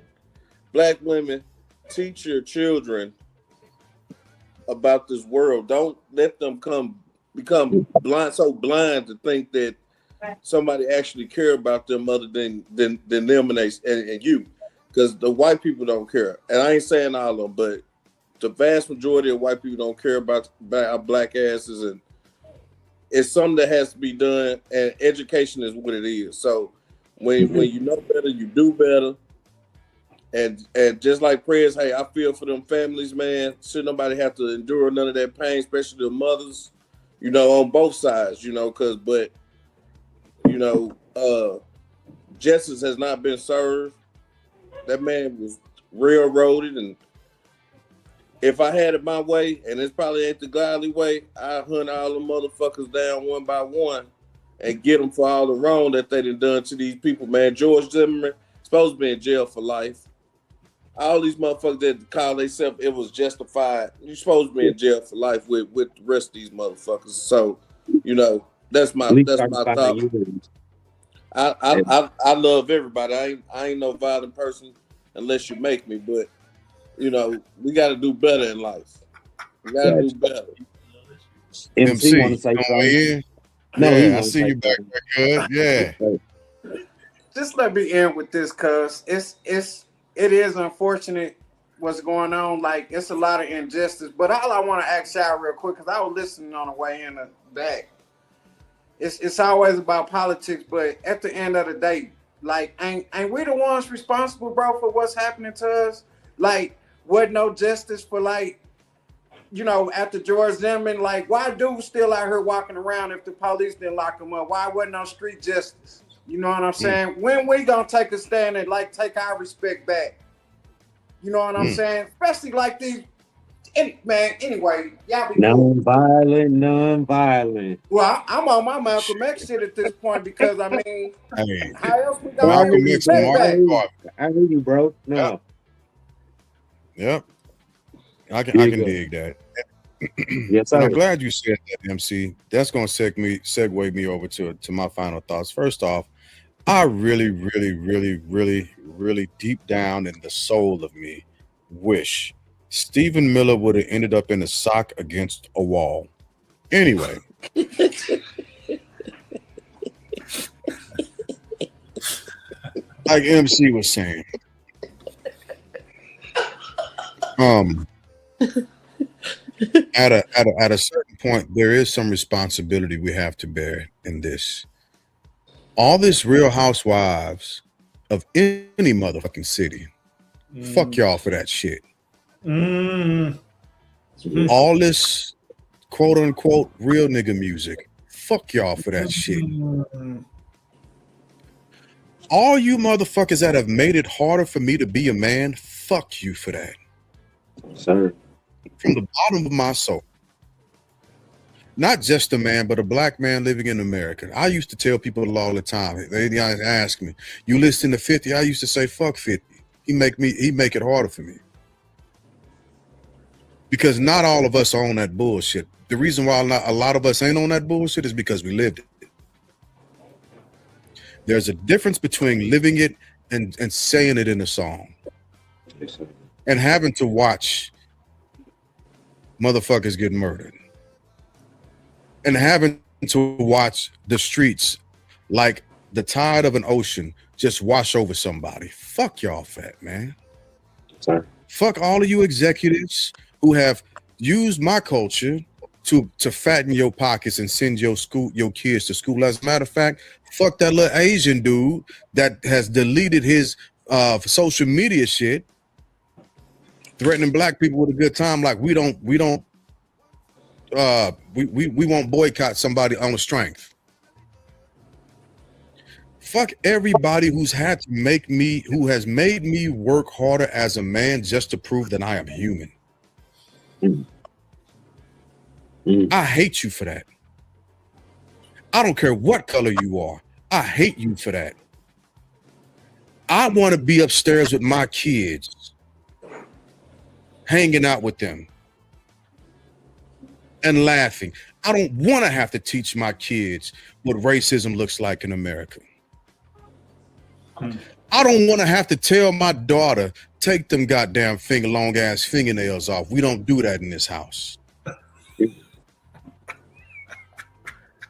black women, teach your children about this world. Don't let them become blind to think that somebody actually care about them other than them and you. Because the white people don't care. And I ain't saying all of them, but the vast majority of white people don't care about our black asses, and it's something that has to be done. And education is what it is. So when you know better, you do better. And just like prayers, hey, I feel for them families, man. Should nobody have to endure none of that pain, especially the mothers, you know, on both sides, you know, justice has not been served. That man was railroaded, and if I had it my way, and it's probably ain't the godly way, I'd hunt all the motherfuckers down one by one and get them for all the wrong that they done to these people, man. George Zimmerman supposed to be in jail for life. All these motherfuckers that call themselves it was justified, you're supposed to be in jail for life with the rest of these motherfuckers. So, you know, that's my thought. I love everybody. I ain't no violent person unless you make me, but you know, we got to do better in life. We got to do better. MC want to say something? No, yeah, I see you back there, good. Yeah. Just let me end with this, cuz it is unfortunate what's going on. Like, it's a lot of injustice. But all I want to ask y'all real quick, because I was listening on the way in the back. It's always about politics, but at the end of the day, like, ain't we the ones responsible, bro, for what's happening to us? Like, wasn't no justice for, like, you know, after George Zimmerman, like, why dudes still out here walking around if the police didn't lock them up? Why wasn't no street justice? You know what I'm saying? When we gonna take a stand and, like, take our respect back? You know what I'm saying? Especially like these, man, anyway, y'all be non-violent. Well, I'm on my Malcolm X shit at this point because, I mean, hey, how else we gonna Malcolm X and Mark I hear you, bro. No. Yep. I can dig that. Yes, and I'm glad you said that, MC. That's going to segue me over to my final thoughts. First off, I really, really, really, really, really deep down in the soul of me wish Stephen Miller would have ended up in a sock against a wall. Anyway. Like MC was saying. At a certain point, there is some responsibility we have to bear in this. All this Real Housewives of any motherfucking city, fuck y'all for that shit. All this quote unquote real nigga music, fuck y'all for that shit. All you motherfuckers that have made it harder for me to be a man, fuck you for that. Sir. From the bottom of my soul. Not just a man, but a black man living in America. I used to tell people all the time, they ask me, you listen to 50? I used to say, fuck 50. He make it harder for me. Because not all of us are on that bullshit. The reason why a lot of us ain't on that bullshit is because we lived it. There's a difference between living it and saying it in a song. And having to watch motherfuckers get murdered. And having to watch the streets like the tide of an ocean just wash over somebody. Fuck y'all fat, man. Sorry. Fuck all of you executives who have used my culture to fatten your pockets and send your kids to school. As a matter of fact, fuck that little Asian dude that has deleted his social media shit, threatening black people with a good time. Like we won't boycott somebody on the strength. Fuck everybody who has made me work harder as a man just to prove that I am human. I hate you for that. I don't care what color you are. I hate you for that. I want to be upstairs with my kids, hanging out with them and laughing. I don't want to have to teach my kids what racism looks like in America. I don't want to have to tell my daughter, take them goddamn long ass fingernails off. We don't do that in this house.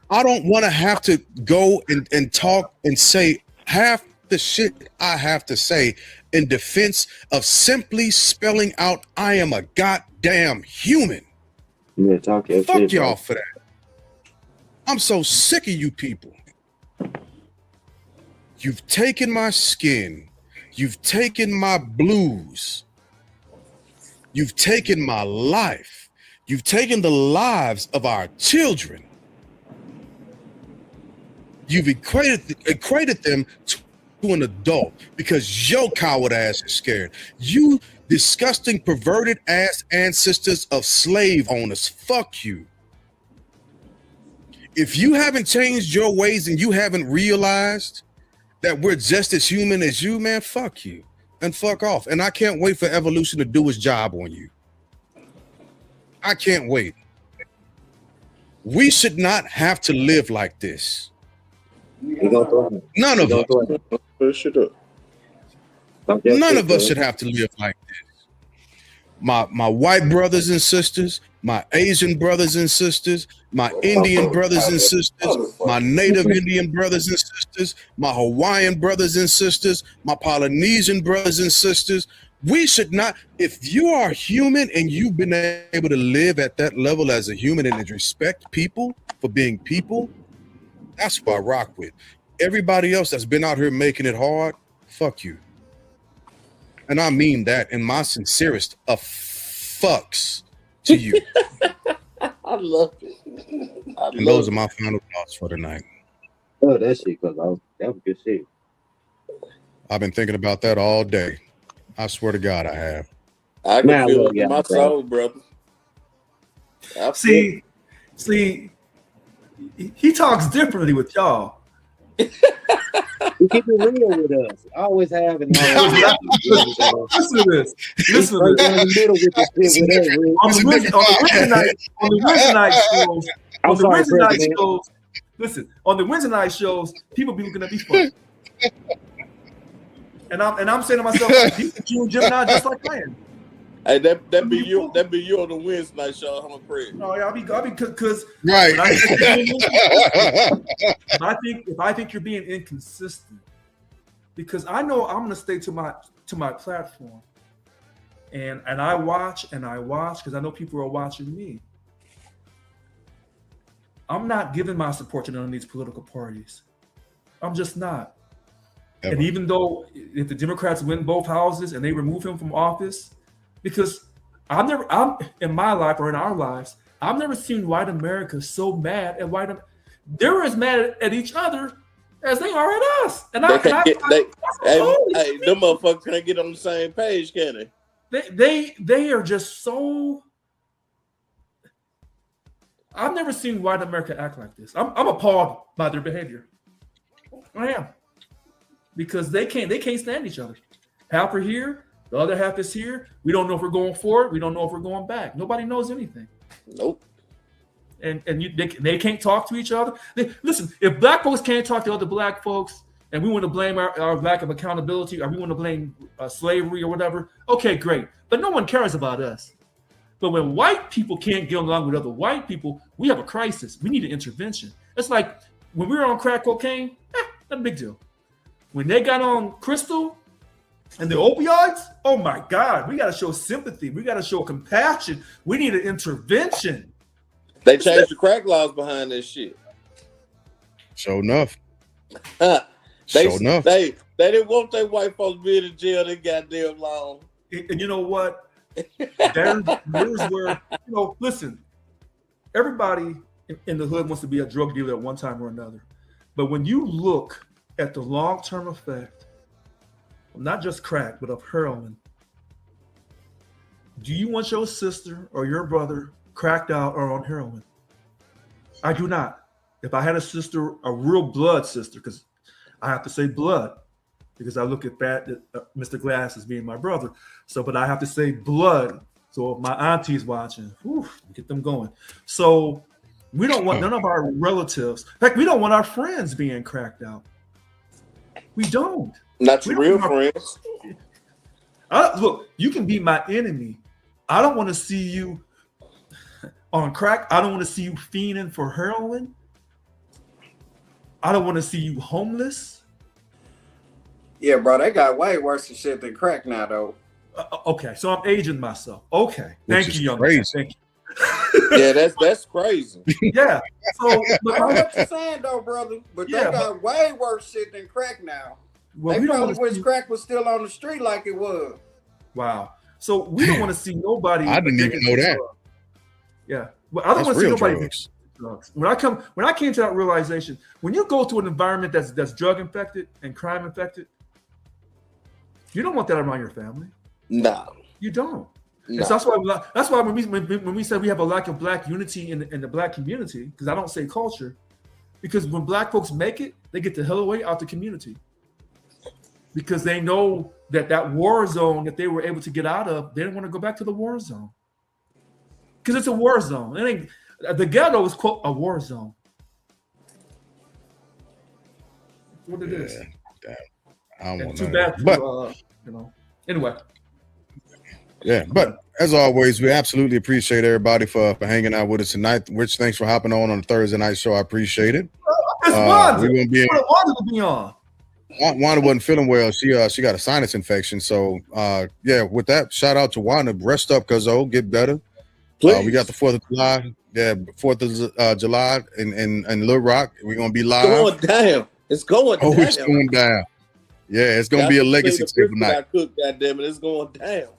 I don't want to have to go and talk and say half the shit I have to say in defense of simply spelling out, I am a goddamn human. Yeah, talk your Fuck shit, y'all bro. for that. I'm so sick of you people. You've taken my skin. You've taken my blues. You've taken my life. You've taken the lives of our children. You've equated them to an adult because your coward ass is scared. You disgusting, perverted ass ancestors of slave owners. Fuck you. If you haven't changed your ways and you haven't realized that we're just as human as you, man, fuck you and fuck off. And I can't wait for evolution to do its job on you. I can't wait. We should not have to live like this. None of us. Push it up. None of us should have to live like this. My white brothers and sisters, my Asian brothers and sisters, my Indian brothers and sisters, my Native Indian brothers and sisters, my Hawaiian brothers and sisters, my Polynesian brothers and sisters. We should not, if you are human and you've been able to live at that level as a human and respect people for being people, that's who I rock with. Everybody else that's been out here making it hard, fuck you. And I mean that in my sincerest of fucks to you. I love it. And those are my final thoughts for tonight. Oh, that shit, cause that was good shit. I've been thinking about that all day. I swear to God, I have. I can feel it in my soul, brother. See, he talks differently with y'all. You keep it real with us. I always have and always. Listen to this. Listen to this. In the middle with this shit with us, On the Wednesday night shows, listen, on the Wednesday night shows, people be looking at me funny. And I'm saying to myself, you Gemini just like I am. Hey, that be you on the Wednesday night show. I'm a prayer. No, yeah, I'll be because right. If I think you're being inconsistent, because I know I'm gonna stay to my platform, and I watch because I know people are watching me. I'm not giving my support to none of these political parties. I'm just not. Ever. And even though if the Democrats win both houses and they remove him from office, because I'm in my life or in our lives, I've never seen white America so mad at they're as mad at each other as they are at us. And them motherfuckers can't get on the same page, can they? They are just so. I've never seen white America act like this. I'm appalled by their behavior. I am. Because they can't stand each other. Half are here, the other half is here. We don't know if we're going forward. We don't know if we're going back. Nobody knows anything. Nope. And they can't talk to each other. Listen, if black folks can't talk to other black folks, and we want to blame our lack of accountability, or we want to blame slavery or whatever, okay, great. But no one cares about us. But when white people can't get along with other white people, we have a crisis. We need an intervention. It's like when we were on crack cocaine, not a big deal. When they got on crystal and the opioids, oh my God, we got to show sympathy. We got to show compassion. We need an intervention. They changed the crack laws behind this shit. Sure enough. They didn't want their white folks being in jail that goddamn long. And you know what? There's where, listen, everybody in the hood wants to be a drug dealer at one time or another. But when you look at the long-term effect, not just crack, but of heroin, do you want your sister or your brother cracked out or on heroin? I do not. If I had a sister, a real blood sister, because I have to say blood, because I look at Mr. Glass as being my brother. But I have to say blood. So if my auntie's watching, get them going. So we don't want none of our relatives. In fact, we don't want our friends being cracked out. We don't. Not your real friends. Look, you can be my enemy. I don't want to see you on crack. I don't want to see you fiending for heroin. I don't want to see you homeless. Yeah, bro, they got way worse shit than crack now, though. Okay, so I'm aging myself. Okay, thank you, young man. Thank you. Yeah, that's crazy. Yeah. So I know what you're saying, though, brother. But they got way worse shit than crack now. Well, they probably wish crack was still on the street like it was. Wow. So we don't want to see nobody. I didn't even know that. Yeah. Well, I don't want to see nobody drugs. When I came to that realization, when you go to an environment that's drug infected and crime infected, you don't want that around your family. No, you don't. No. So that's why when we say we have a lack of black unity in the black community, because I don't say culture, because when black folks make it, they get the hell away out the community, because they know that war zone that they were able to get out of, they didn't want to go back to the war zone, because it's a war zone. It ain't. The ghetto is quote a war zone. What it is. Damn. I don't want too bad, but you know. Anyway. Yeah, but as always, we absolutely appreciate everybody for hanging out with us tonight. Rich, thanks for hopping on the Thursday night show. I appreciate it. We're gonna be on. Wanda wasn't feeling well. She got a sinus infection. So yeah, with that, shout out to Wanda. Rest up, cuzzo. Get better. We got the 4th of July. Yeah, 4th of July in Little Rock. We're gonna be live. It's going down. It's going down. It's going down. Yeah, it's gonna be a legacy table night. God damn it, it's going down.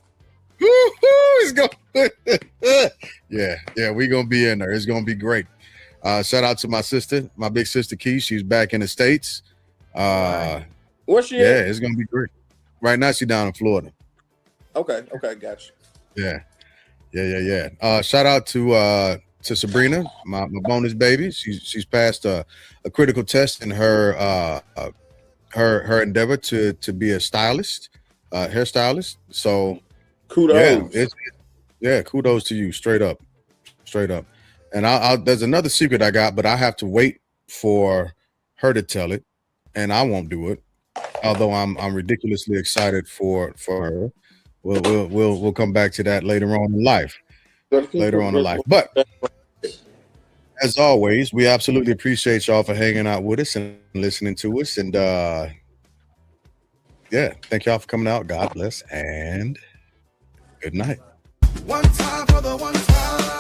It's going. Yeah, we're gonna be in there. It's gonna be great. Shout out to my sister, my big sister Key. She's back in the States. Where's she at? Yeah, it's gonna be great. Right now, she's down in Florida. Okay, gotcha. Yeah. Shout out to Sabrina, my bonus baby. She's passed a critical test in her endeavor to be a stylist, hairstylist. So kudos. Yeah, kudos to you, straight up. And I'll there's another secret I got, but I have to wait for her to tell it, and I won't do it. Although I'm ridiculously excited for her. We'll come back to that later on in life. But as always, we absolutely appreciate y'all for hanging out with us and listening to us. And yeah, thank y'all for coming out. God bless and good night. One time for the one time.